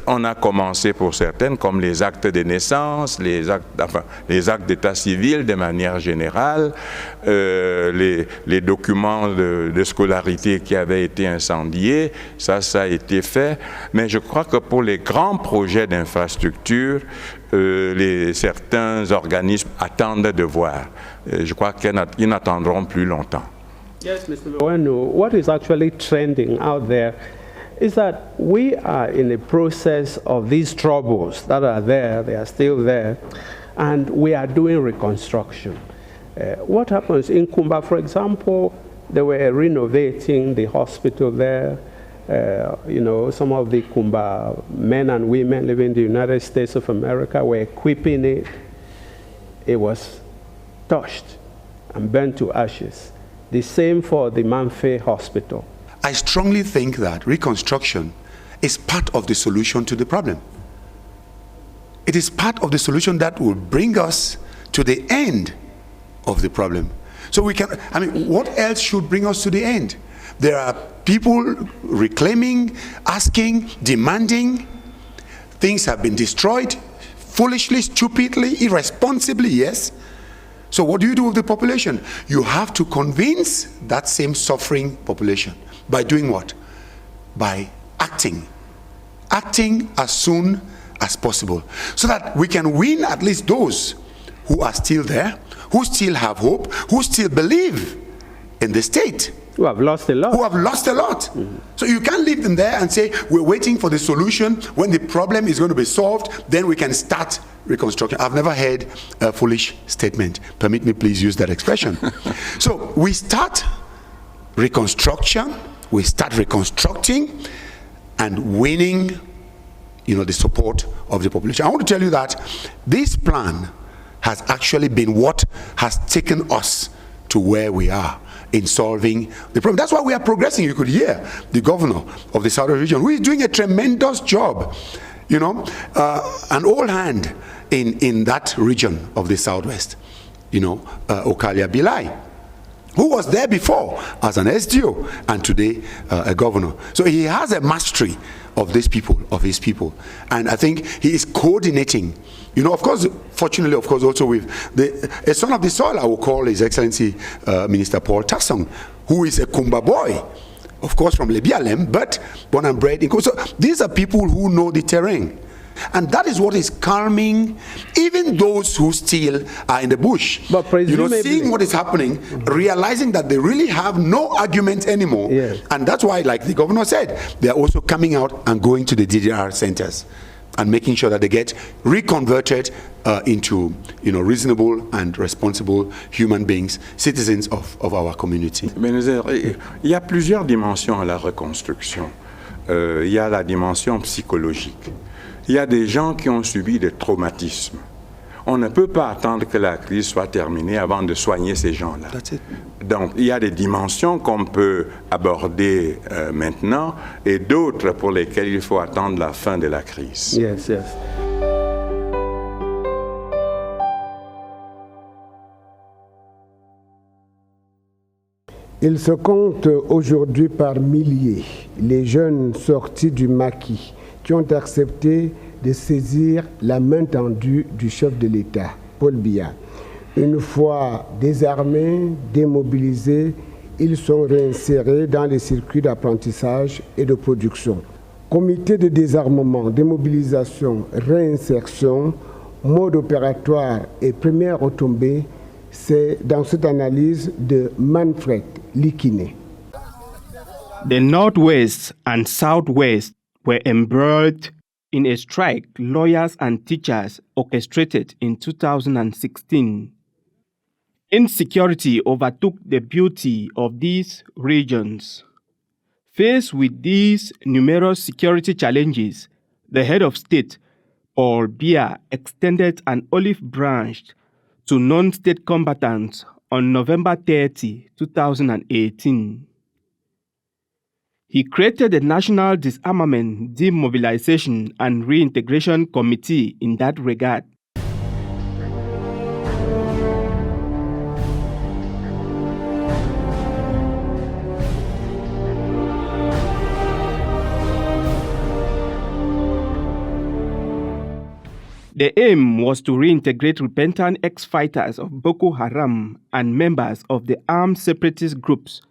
On a commencé pour certaines, comme les actes de naissance, les actes d'état civil de manière générale, les documents de scolarité qui avaient été incendiés, ça a été fait. Mais je crois que pour les grands projets d'infrastructure, certains organismes attendent de voir. Je crois qu'ils n'attendront plus longtemps. Yes, Mr. Mwenu, what is actually trending out there is that we are in the process of these troubles that are there, they are still there, and we are doing reconstruction. What happens in Kumba, for example, they were renovating the hospital there. Some of the Kumba men and women living in the United States of America were equipping it. It was touched and burnt to ashes. The same for the Manfe Hospital. I strongly think that reconstruction is part of the solution to the problem. It is part of the solution that will bring us to the end of the problem. So what else should bring us to the end? There are people reclaiming, asking, demanding. Things have been destroyed, foolishly, stupidly, irresponsibly, yes. So what do you do with the population? You have to convince that same suffering population. By doing what? By acting. Acting as soon as possible. So that we can win at least those who are still there, who still have hope, who still believe in the state. Who have lost a lot. Who have lost a lot. Mm-hmm. So you can't leave them there and say, we're waiting for the solution. When the problem is going to be solved, then we can start reconstruction. I've never heard a foolish statement. Permit me please use that expression. So we start reconstruction, we start reconstructing and winning, the support of the population. I want to tell you that this plan has actually been what has taken us to where we are in solving the problem. That's why we are progressing. You could hear the governor of the Southern region, who is doing a tremendous job, an old hand in that region of the Southwest, Okalia Bilai, who was there before as an SDO and today a governor. So he has a mastery of these people, of his people. And I think he is coordinating. Of course, fortunately, also with a son of the soil, I will call His Excellency Minister Paul Tassong, who is a Kumba boy, of course from Lebialem, but born and bred in Kumba. So these are people who know the terrain. And that is what is calming even those who still are in the bush. But seeing what is happening, realizing that they really have no argument anymore. Yes. And that's why, like the governor said, they are also coming out and going to the DDR centers and making sure that they get reconverted into reasonable and responsible human beings, citizens of our community. Il y a plusieurs dimensions à la reconstruction. Il y a la dimension psychologique. Il y a des gens qui ont subi des traumatismes. On ne peut pas attendre que la crise soit terminée avant de soigner ces gens-là. Donc, il y a des dimensions qu'on peut aborder maintenant et d'autres pour lesquelles il faut attendre la fin de la crise. Yes, yes. Il se compte aujourd'hui par milliers les jeunes sortis du maquis qui ont accepté de saisir la main tendue du chef de l'État, Paul Biya. Une fois désarmés, démobilisés, ils sont réinsérés dans les circuits d'apprentissage et de production. Comité de désarmement, démobilisation, réinsertion, mode opératoire et première retombée, c'est dans cette analyse de Manfred Likine. The Northwest and Southwest were embroiled in a strike lawyers and teachers orchestrated in 2016. Insecurity overtook the beauty of these regions. Faced with these numerous security challenges, the head of state, Paul Biya, extended an olive branch to non-state combatants on November 30, 2018. He created the National Disarmament, Demobilization and Reintegration Committee in that regard. The aim was to reintegrate repentant ex-fighters of Boko Haram and members of the armed separatist groups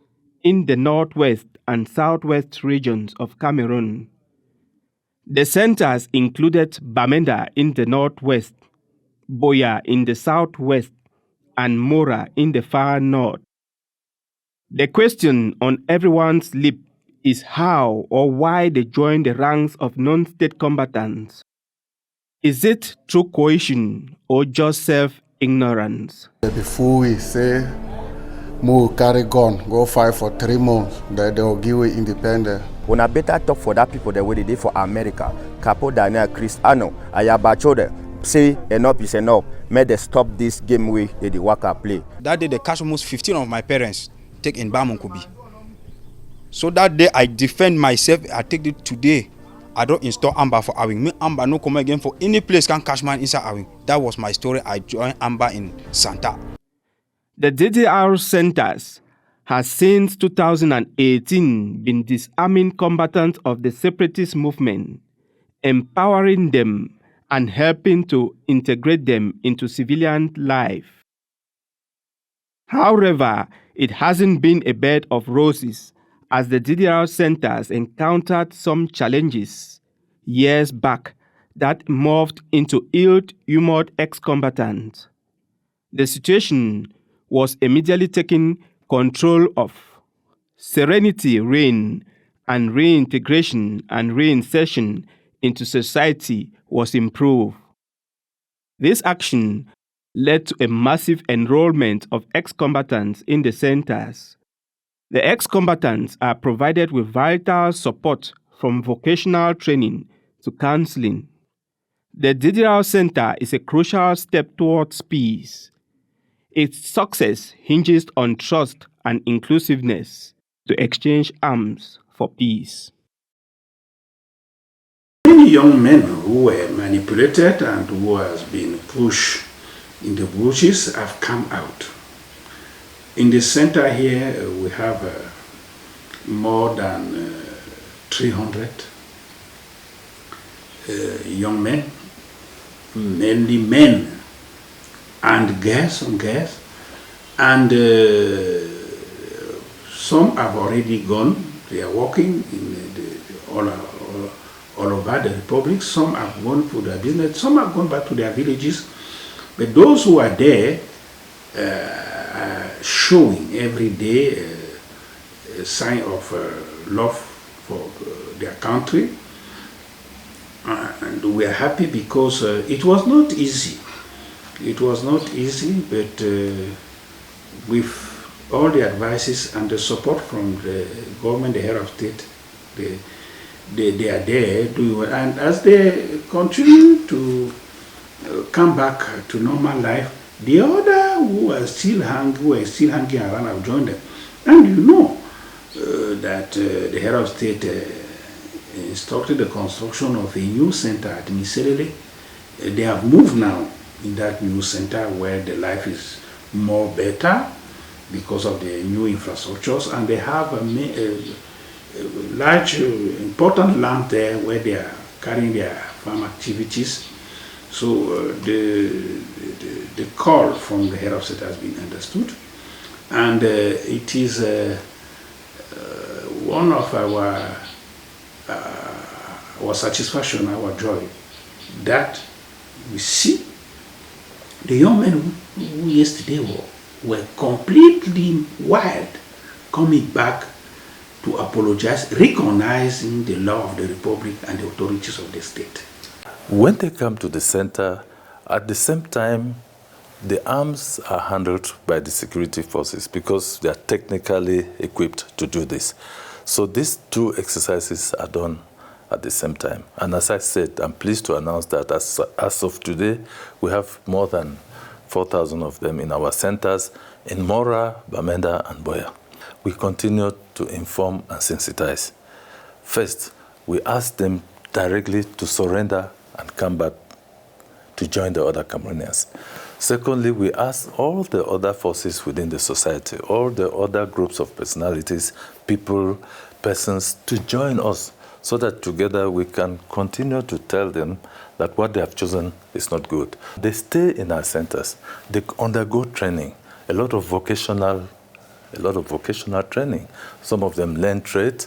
in the northwest and southwest regions of Cameroon. The centers included Bamenda in the northwest, Boya in the southwest, and Mora in the far north. The question on everyone's lip is how or why they join the ranks of non-state combatants. Is it through coercion or just self-ignorance? Before we say, "Mo carry gun, go fight for 3 months," that they will give you independence. When I better talk for that people the way they did for America, Capo Daniel Chris Ano, Ayabachode, say enough is enough. May they stop this game way they work and play. That day they catch almost 15 of my parents take in Bamunkubi. So that day I defend myself. I take it today. I don't install Amber for Awing. Me Amber no come again for any place can catch man inside Awing. That was my story. I joined Amber in Santa. The DDR centers has since 2018 been disarming combatants of the separatist movement, empowering them and helping to integrate them into civilian life. However, it hasn't been a bed of roses, as the DDR centers encountered some challenges years back that morphed into ill-humored ex-combatants. The situation was immediately taken control of. Serenity reigned, and reintegration and reinsertion into society was improved. This action led to a massive enrollment of ex-combatants in the centers. The ex-combatants are provided with vital support from vocational training to counseling. The DDR Center is a crucial step towards peace. Its success hinges on trust and inclusiveness to exchange arms for peace. Many young men who were manipulated and who has been pushed in the bushes have come out. In the center here, we have more than 300 young men, mainly men and girls, and some have already gone. They are working in all over the Republic. Some have gone for their business. Some have gone back to their villages. But those who are there are showing every day a sign of love for their country. And we are happy because it was not easy. It was not easy, but with all the advices and the support from the government, the head of state, they are there doing well. And as they continue to come back to normal life, the other who are still hanging around have joined them. And you know that the head of state instructed the construction of a new center at Miserere. They have moved now in that new center where the life is more better because of the new infrastructures, and they have a large, important land there where they are carrying their farm activities. So the call from the head of state has been understood, and it is one of our satisfaction, our joy, that we see the young men who yesterday were completely wild, coming back to apologize, recognizing the law of the Republic and the authorities of the state. When they come to the center, at the same time, the arms are handled by the security forces because they are technically equipped to do this. So these two exercises are done at the same time. And as I said, I'm pleased to announce that as of today, we have more than 4,000 of them in our centers in Mora, Bamenda, and Boya. We continue to inform and sensitize. First, we ask them directly to surrender and come back to join the other Cameroonians. Secondly, we ask all the other forces within the society, all the other groups of personalities, people, persons, to join us so that together we can continue to tell them that what they have chosen is not good. They stay in our centers. They undergo training, a lot of vocational training. Some of them learn trades.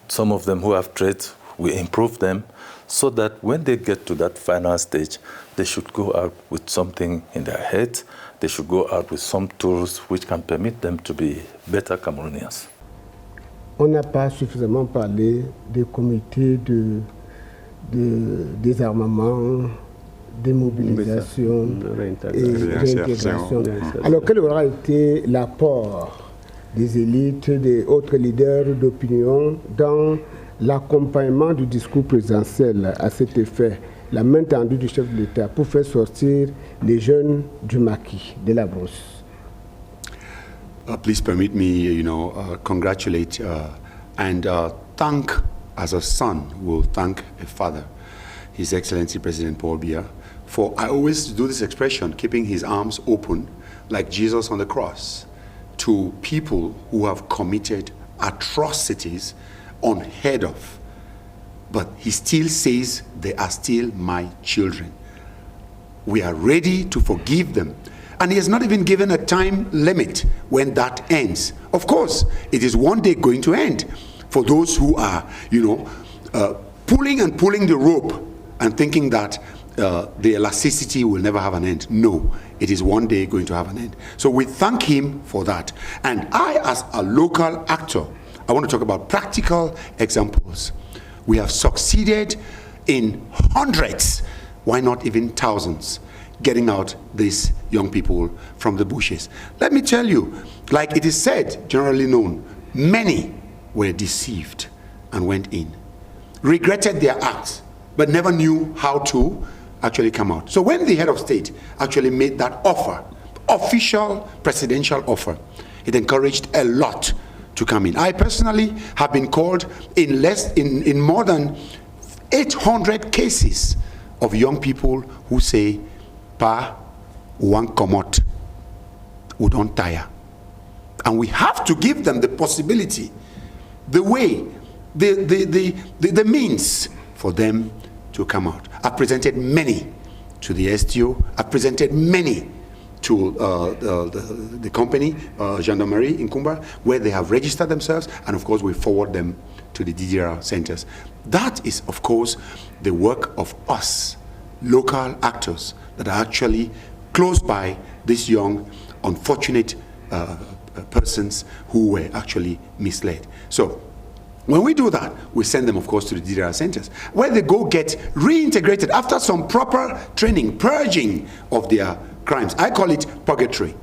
Some of them who have trades, we improve them so that when they get to that final stage, they should go out with something in their heads. they should go out with some tools which can permit them to be better Cameroonians. On n'a pas suffisamment parlé des comités de désarmement, démobilisation et réintégration. Alors, quel aura été l'apport des élites, des autres leaders d'opinion dans l'accompagnement du discours présidentiel à cet effet, la main tendue du chef de l'État pour faire sortir les jeunes du maquis, de la brousse? Please permit me, congratulate and thank, as a son will thank a father, His Excellency President Paul Biya, for, I always do this expression, keeping his arms open like Jesus on the cross to people who have committed atrocities unheard of. But he still says they are still my children. We are ready to forgive them. And he has not even given a time limit when that ends. Of course, it is one day going to end for those who are, pulling the rope and thinking that the elasticity will never have an end. No, it is one day going to have an end. So we thank him for that. And I, as a local actor, I want to talk about practical examples. We have succeeded in hundreds, why not even thousands, getting out these young people from the bushes. Let me tell you, like it is said, generally known, many were deceived and went in, regretted their acts, but never knew how to actually come out. So when the head of state actually made that offer, official presidential offer, it encouraged a lot to come in. I personally have been called in more than 800 cases of young people who say, Pa, one komot, we don't tire. And we have to give them the possibility, the way, the means for them to come out. I've presented many to the STO. I've presented many to the company, Gendarmerie in Kumba, where they have registered themselves, and of course we forward them to the DDR centers. That is, of course, the work of us, local actors, that are actually close by these young, unfortunate persons who were actually misled. So when we do that, we send them, of course, to the DDR centers, where they go get reintegrated after some proper training, purging of their crimes. I call it purgatory.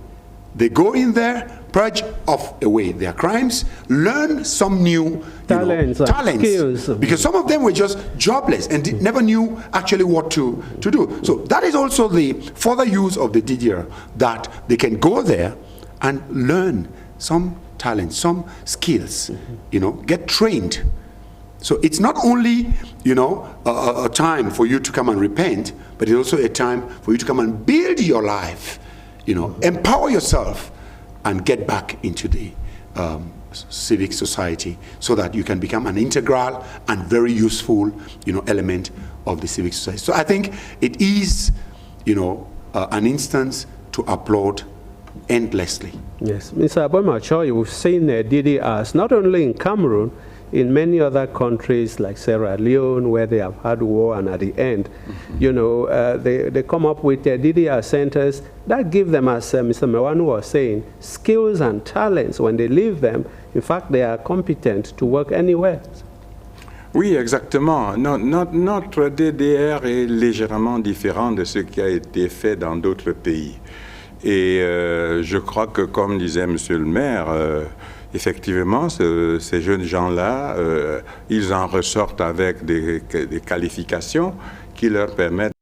They go in there, purge off away their crimes, learn some new talents, skills. Because some of them were just jobless and never knew actually what to do. So that is also the further use of the DDR, that they can go there and learn some talents, some skills, get trained. So it's not only, a time for you to come and repent, but it's also a time for you to come and build your life, empower yourself and get back into the civic society so that you can become an integral and very useful, element of the civic society. So I think it is, an instance to applaud endlessly. Yes, Mr. Abomacho, we've seen DDRs not only in Cameroon, in many other countries like Sierra Leone, where they have had war, and at the end, they come up with DDR centers that give them, as Mr. Mewanu was saying, skills and talents. When they leave them, in fact, they are competent to work anywhere. Oui, exactement. Notre DDR est légèrement différent de ce qui a été fait dans d'autres pays. Et je crois que, comme disait Monsieur le maire, effectivement, ces jeunes gens-là, ils en ressortent avec des qualifications qui leur permettent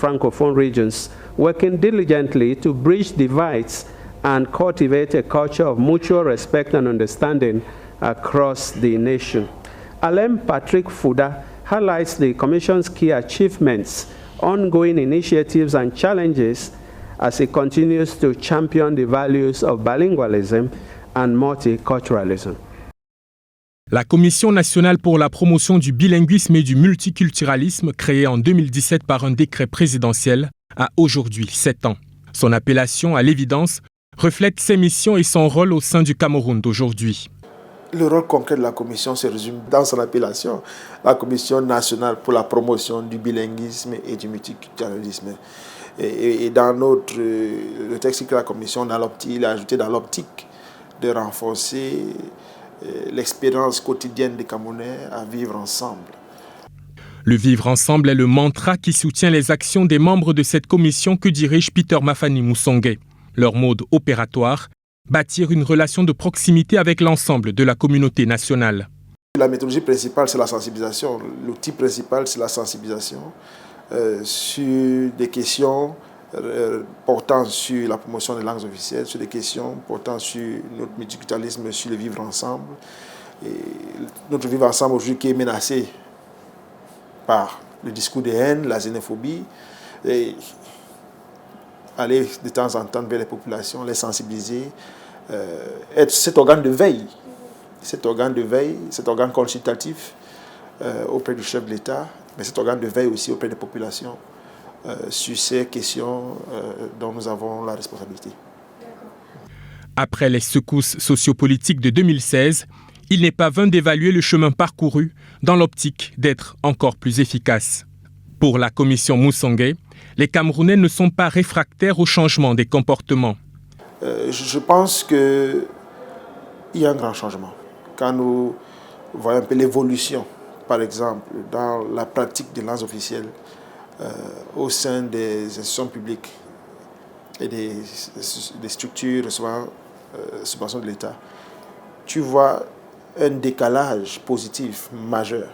Francophone regions, working diligently to bridge divides and cultivate a culture of mutual respect and understanding across the nation. Alain Patrick Fouda highlights the Commission's key achievements, ongoing initiatives and challenges as it continues to champion the values of bilingualism and multiculturalism. La Commission nationale pour la promotion du bilinguisme et du multiculturalisme, créée en 2017 par un décret présidentiel, a aujourd'hui 7 ans. Son appellation, à l'évidence, reflète ses missions et son rôle au sein du Cameroun d'aujourd'hui. Le rôle concret de la Commission se résume dans son appellation, la Commission nationale pour la promotion du bilinguisme et du multiculturalisme. Et dans le texte que la Commission il a ajouté dans l'optique de renforcer l'expérience quotidienne des Camerounais à vivre ensemble. Le vivre ensemble est le mantra qui soutient les actions des membres de cette commission que dirige Peter Mafani Moussongé. Leur mode opératoire, bâtir une relation de proximité avec l'ensemble de la communauté nationale. La méthodologie principale, c'est la sensibilisation. L'outil principal, c'est la sensibilisation sur des questions portant sur la promotion des langues officielles, sur des questions portant sur notre multiculturalisme, sur le vivre ensemble. Et notre vivre ensemble aujourd'hui qui est menacé par le discours de haine, la xénophobie, et aller de temps en temps vers les populations, les sensibiliser, être cet organe de veille, cet organe consultatif auprès du chef de l'État, mais cet organe de veille aussi auprès des populations sur ces questions dont nous avons la responsabilité. Après les secousses sociopolitiques de 2016, il n'est pas vain d'évaluer le chemin parcouru dans l'optique d'être encore plus efficace. Pour la commission Moussongé, les Camerounais ne sont pas réfractaires au changement des comportements. Je pense qu'il y a un grand changement. Quand nous voyons un peu l'évolution, par exemple, dans la pratique des langues officielles au sein des institutions publiques et des structures recevant subventions de l'État, tu vois un décalage positif majeur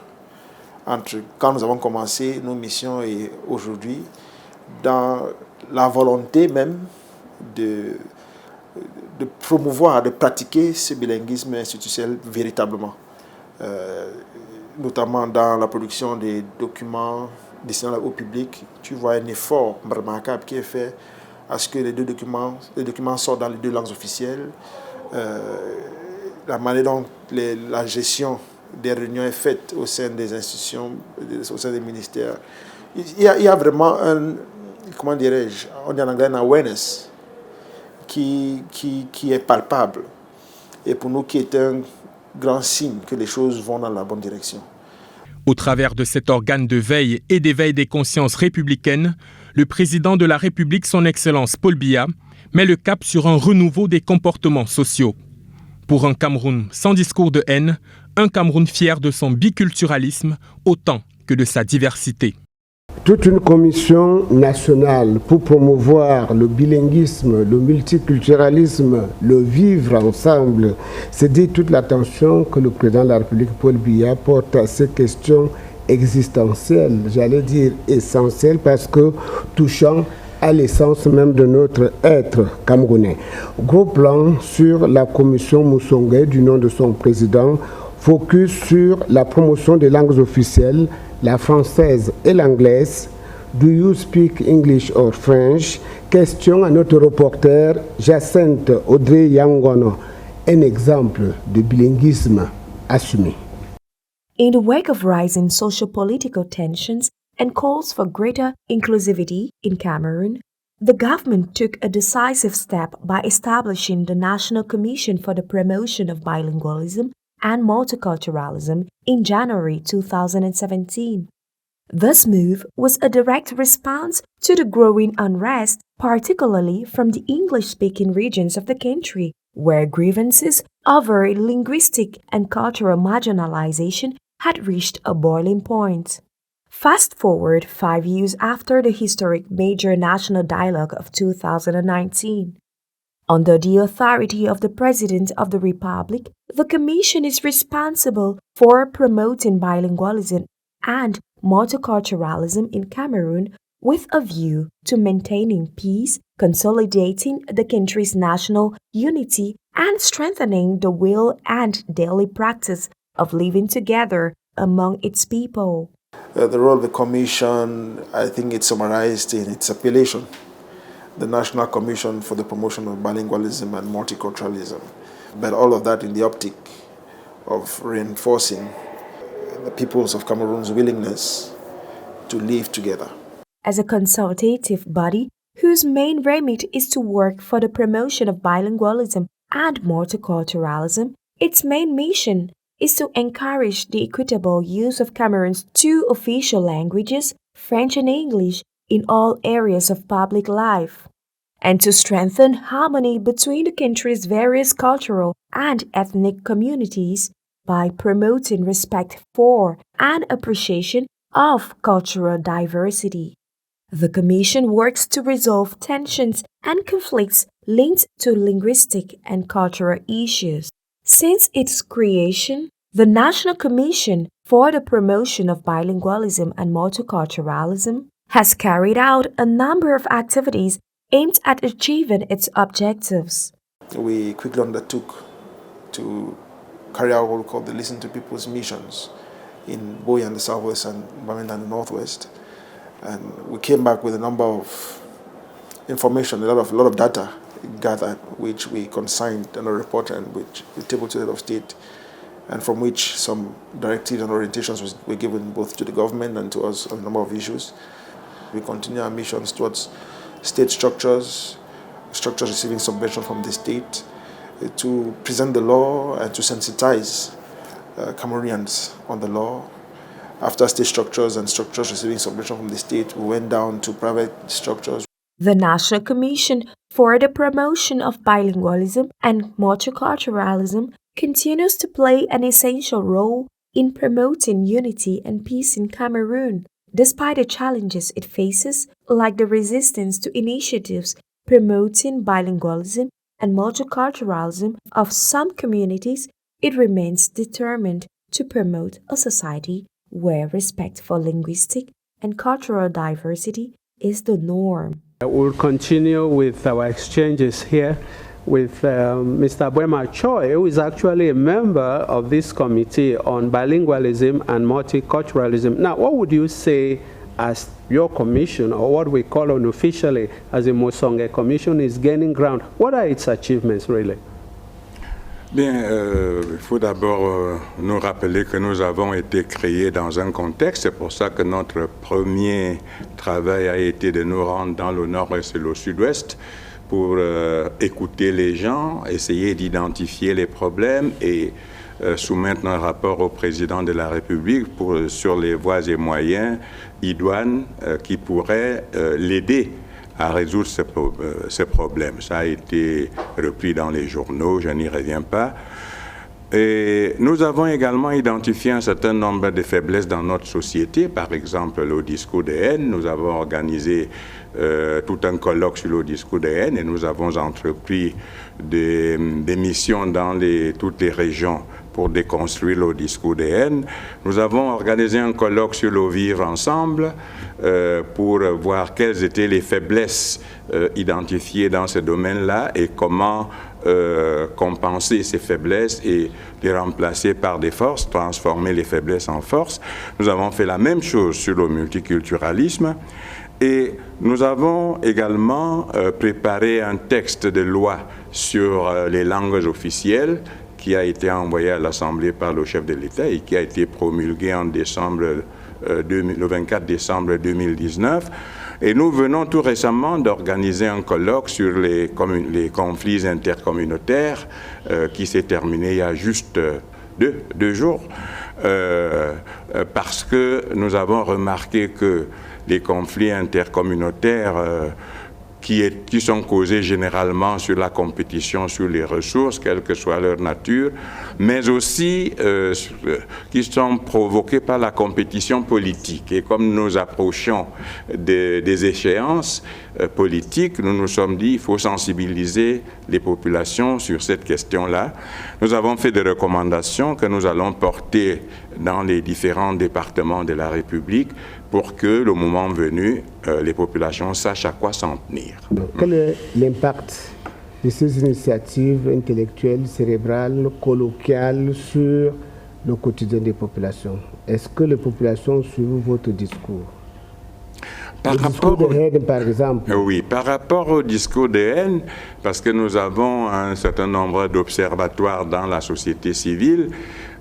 entre quand nous avons commencé nos missions et aujourd'hui, dans la volonté même de promouvoir, de pratiquer ce bilinguisme institutionnel véritablement, notamment dans la production des documents destinés au public. Tu vois un effort remarquable qui est fait à ce que les documents sortent dans les 2 langues officielles. La manière dont la gestion des réunions est faite au sein des institutions, au sein des ministères. Il y a vraiment un, comment dirais-je, on dit en anglais un awareness qui est palpable et pour nous qui est un grand signe que les choses vont dans la bonne direction. Au travers de cet organe de veille et d'éveil des consciences républicaines, le président de la République, son Excellence Paul Biya, met le cap sur un renouveau des comportements sociaux. Pour un Cameroun sans discours de haine, un Cameroun fier de son biculturalisme autant que de sa diversité. Toute une commission nationale pour promouvoir le bilinguisme, le multiculturalisme, le vivre ensemble, c'est dire toute l'attention que le président de la République, Paul Biya, porte à ces questions existentielles, j'allais dire essentielles, parce que touchant à l'essence même de notre être camerounais. Gros plan sur la commission Moussongé du nom de son président, focus sur la promotion des langues officielles, la française et l'anglaise. Do you speak English or French? Question à notre reporter Jacinthe Audrey Yangono, un exemple de bilinguisme assumé. In the wake of rising socio-political tensions and calls for greater inclusivity in Cameroon, the government took a decisive step by establishing the National Commission for the Promotion of Bilingualism and Multiculturalism in January 2017. This move was a direct response to the growing unrest, particularly from the English-speaking regions of the country, where grievances over linguistic and cultural marginalization had reached a boiling point. Fast forward 5 years after the historic major national dialogue of 2019. Under the authority of the President of the Republic, the Commission is responsible for promoting bilingualism and multiculturalism in Cameroon with a view to maintaining peace, consolidating the country's national unity, and strengthening the will and daily practice of living together among its people. The role of the Commission, I think it's summarized in its appellation, the National Commission for the Promotion of Bilingualism and Multiculturalism. But all of that in the optic of reinforcing the peoples of Cameroon's willingness to live together. As a consultative body whose main remit is to work for the promotion of bilingualism and multiculturalism, its main mission is to encourage the equitable use of Cameroon's two official languages, French and English, in all areas of public life, and to strengthen harmony between the country's various cultural and ethnic communities by promoting respect for and appreciation of cultural diversity. The Commission works to resolve tensions and conflicts linked to linguistic and cultural issues. Since its creation, the National Commission for the Promotion of Bilingualism and Multiculturalism has carried out a number of activities aimed at achieving its objectives. We quickly undertook to carry out what we call the Listen to People's missions in Boya in the southwest and Bamenda in the northwest. And we came back with a number of information, a lot of data gathered, which we consigned in a report and which we tabled to the head of state, and from which some directives and orientations were given both to the government and to us on a number of issues. We continue our missions towards state structures receiving subvention from the state, to present the law and to sensitize Cameroonians on the law. After state structures and structures receiving subvention from the state, we went down to private structures. The National Commission for the Promotion of Bilingualism and Multiculturalism continues to play an essential role in promoting unity and peace in Cameroon, despite the challenges it faces, like the resistance to initiatives promoting bilingualism and multiculturalism of some communities. It remains determined to promote a society where respect for linguistic and cultural diversity is the norm. We'll continue with our exchanges here with Mr. Bwema Choi, who is actually a member of this committee on bilingualism and multiculturalism. Now, what would you say as your commission, or what we call unofficially as the Mosonge Commission, is gaining ground? What are its achievements, really? Bien, il faut d'abord nous rappeler que nous avons été créés dans un contexte. C'est pour ça que notre premier travail a été de nous rendre dans le nord-est et le sud-ouest pour écouter les gens, essayer d'identifier les problèmes et soumettre un rapport au président de la République sur les voies et moyens idoines qui pourraient l'aider à résoudre ce problème. Ça a été repris dans les journaux, je n'y reviens pas. Et nous avons également identifié un certain nombre de faiblesses dans notre société, par exemple le discours de haine. Nous avons organisé tout un colloque sur le discours de haine et nous avons entrepris des missions dans toutes les régions pour déconstruire le discours de haine. Nous avons organisé un colloque sur le vivre ensemble pour voir quelles étaient les faiblesses identifiées dans ce domaine-là et comment compenser ces faiblesses et les remplacer par des forces, transformer les faiblesses en forces. Nous avons fait la même chose sur le multiculturalisme et nous avons également préparé un texte de loi sur les langues officielles qui a été envoyé à l'Assemblée par le chef de l'État et qui a été promulgué en le 24 décembre 2019. Et nous venons tout récemment d'organiser un colloque sur les conflits intercommunautaires qui s'est terminé il y a juste deux jours, parce que nous avons remarqué que les conflits intercommunautaires qui sont causés généralement sur la compétition sur les ressources, quelle que soit leur nature, mais aussi qui sont provoqués par la compétition politique. Et comme nous approchons des échéances politiques, nous nous sommes dit qu'il faut sensibiliser les populations sur cette question-là. Nous avons fait des recommandations que nous allons porter dans les différents départements de la République pour que, le moment venu, les populations sachent à quoi s'en tenir. Quel est l'impact de ces initiatives intellectuelles, cérébrales, colloquiales sur le quotidien des populations? Est-ce que les populations suivent votre discours? Par rapport de haine, par exemple. Oui, par rapport au discours de haine, parce que nous avons un certain nombre d'observatoires dans la société civile,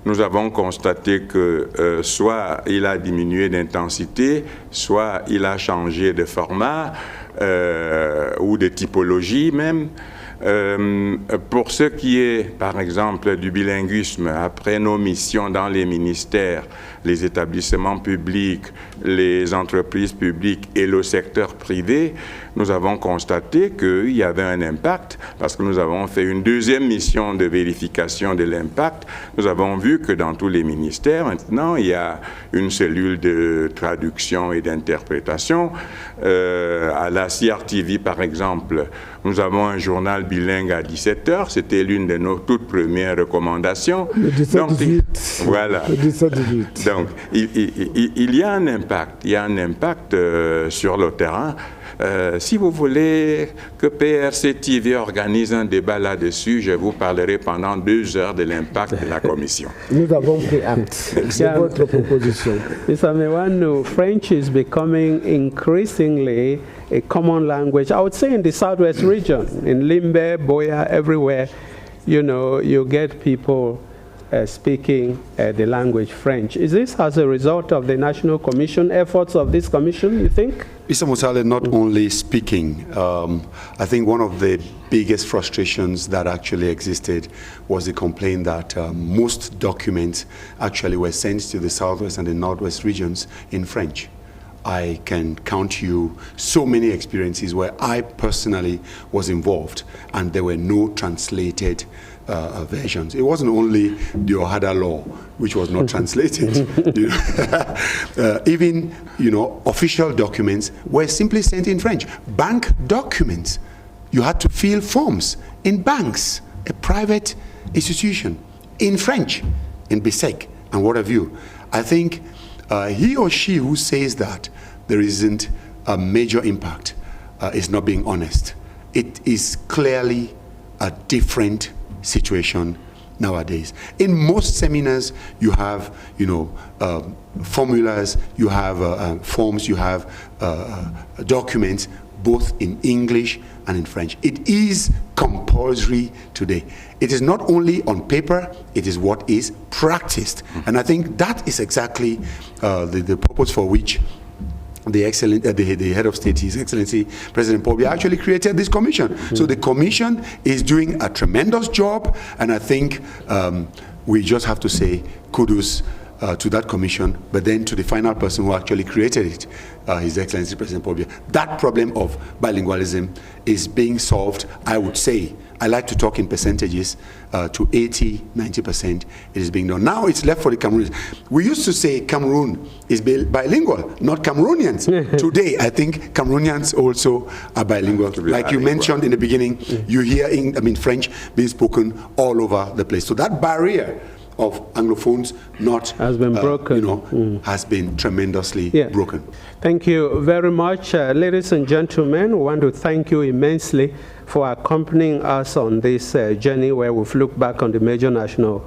nous avons constaté que soit il a diminué d'intensité, soit il a changé de format ou de typologie même. Pour ce qui est, par exemple, du bilinguisme, après nos missions dans les ministères, les établissements publics, les entreprises publiques et le secteur privé, nous avons constaté qu'il y avait un impact parce que nous avons fait une deuxième mission de vérification de l'impact. Nous avons vu que dans tous les ministères, maintenant, il y a une cellule de traduction et d'interprétation. À la CRTV, par exemple, nous avons un journal bilingue à 17h. C'était l'une de nos toutes premières recommandations. Le 17-18. Voilà. Le 17-18. Donc, il y a un impact. Il y a un impact sur le terrain. Si vous voulez que PRC TV organise un débat là-dessus, je vous parlerai pendant 2 heures de l'impact de la commission. Nous avons pris acte de votre proposition. Mr. Mewanu, French is becoming increasingly a common language. I would say in the Southwest region, in Limbe, Boya, everywhere, you know, you get people speaking the language French. Is this as a result of the National Commission efforts of this commission, you think? Mr. Musale, not only speaking, I think one of the biggest frustrations that actually existed was the complaint that most documents actually were sent to the Southwest and the Northwest regions in French. I can count you so many experiences where I personally was involved and there were no translated versions. It wasn't only the Ohada law, which was not translated. You know. Even, you know, official documents were simply sent in French. Bank documents, you had to fill forms in banks, a private institution, in French, in BISEC, and what have you. I think he or she who says that there isn't a major impact is not being honest. It is clearly a different situation nowadays. In most seminars, you have, you know, formulas, you have forms, you have documents, both in English and in French. It is compulsory today. It is not only on paper, it is what is practiced. And I think that is exactly the purpose for which the head of state, His Excellency President Paul Biya, actually created this commission. So the commission is doing a tremendous job, and I think we just have to say kudos to that commission, but then to the final person who actually created it, His Excellency President Paul Biya. That problem of bilingualism is being solved, I would say. I like to talk in percentages, to 80, 90%, it is being done. Now it's left for the Cameroonians. We used to say Cameroon is bilingual, not Cameroonians. Today, I think Cameroonians also are bilingual. Like you mentioned in the beginning, you hear French being spoken all over the place. So that barrier of Anglophones has been broken. Has been tremendously broken. Thank you very much. Ladies and gentlemen, we want to thank you immensely for accompanying us on this journey where we've looked back on the major national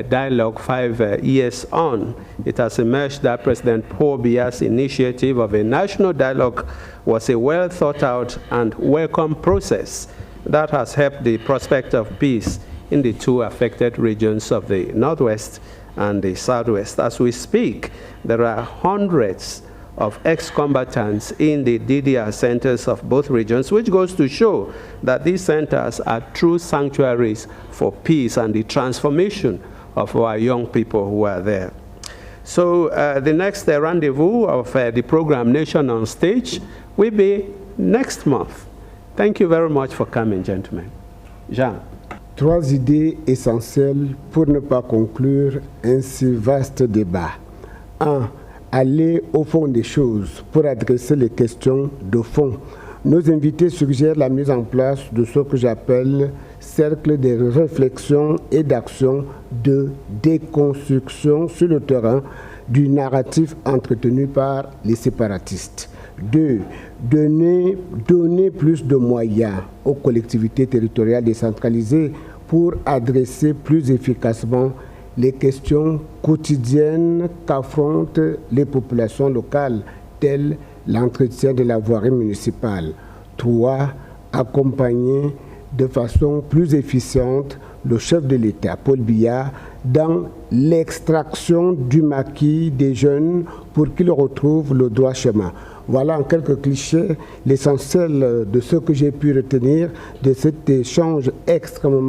dialogue 5 years on. It has emerged that President Paul Biya's initiative of a national dialogue was a well thought out and welcome process that has helped the prospect of peace in the 2 affected regions of the Northwest and the Southwest. As we speak, there are hundreds of ex-combatants in the DDR centers of both regions, which goes to show that these centers are true sanctuaries for peace and the transformation of our young people who are there. So the next rendezvous of the program Nation on Stage will be next month. Thank you very much for coming, gentlemen. Jean. 3 idées essentielles pour ne pas conclure un si vaste débat. 1. Aller au fond des choses pour adresser les questions de fond. Nos invités suggèrent la mise en place de ce que j'appelle cercle de réflexion et d'action de déconstruction sur le terrain du narratif entretenu par les séparatistes. 2. Donner plus de moyens aux collectivités territoriales décentralisées pour adresser plus efficacement les questions quotidiennes qu'affrontent les populations locales, telles l'entretien de la voirie municipale. 3. Accompagner de façon plus efficiente le chef de l'État, Paul Biya, dans l'extraction du maquis des jeunes pour qu'ils retrouvent le droit chemin. Voilà en quelques clichés l'essentiel de ce que j'ai pu retenir de cet échange extrêmement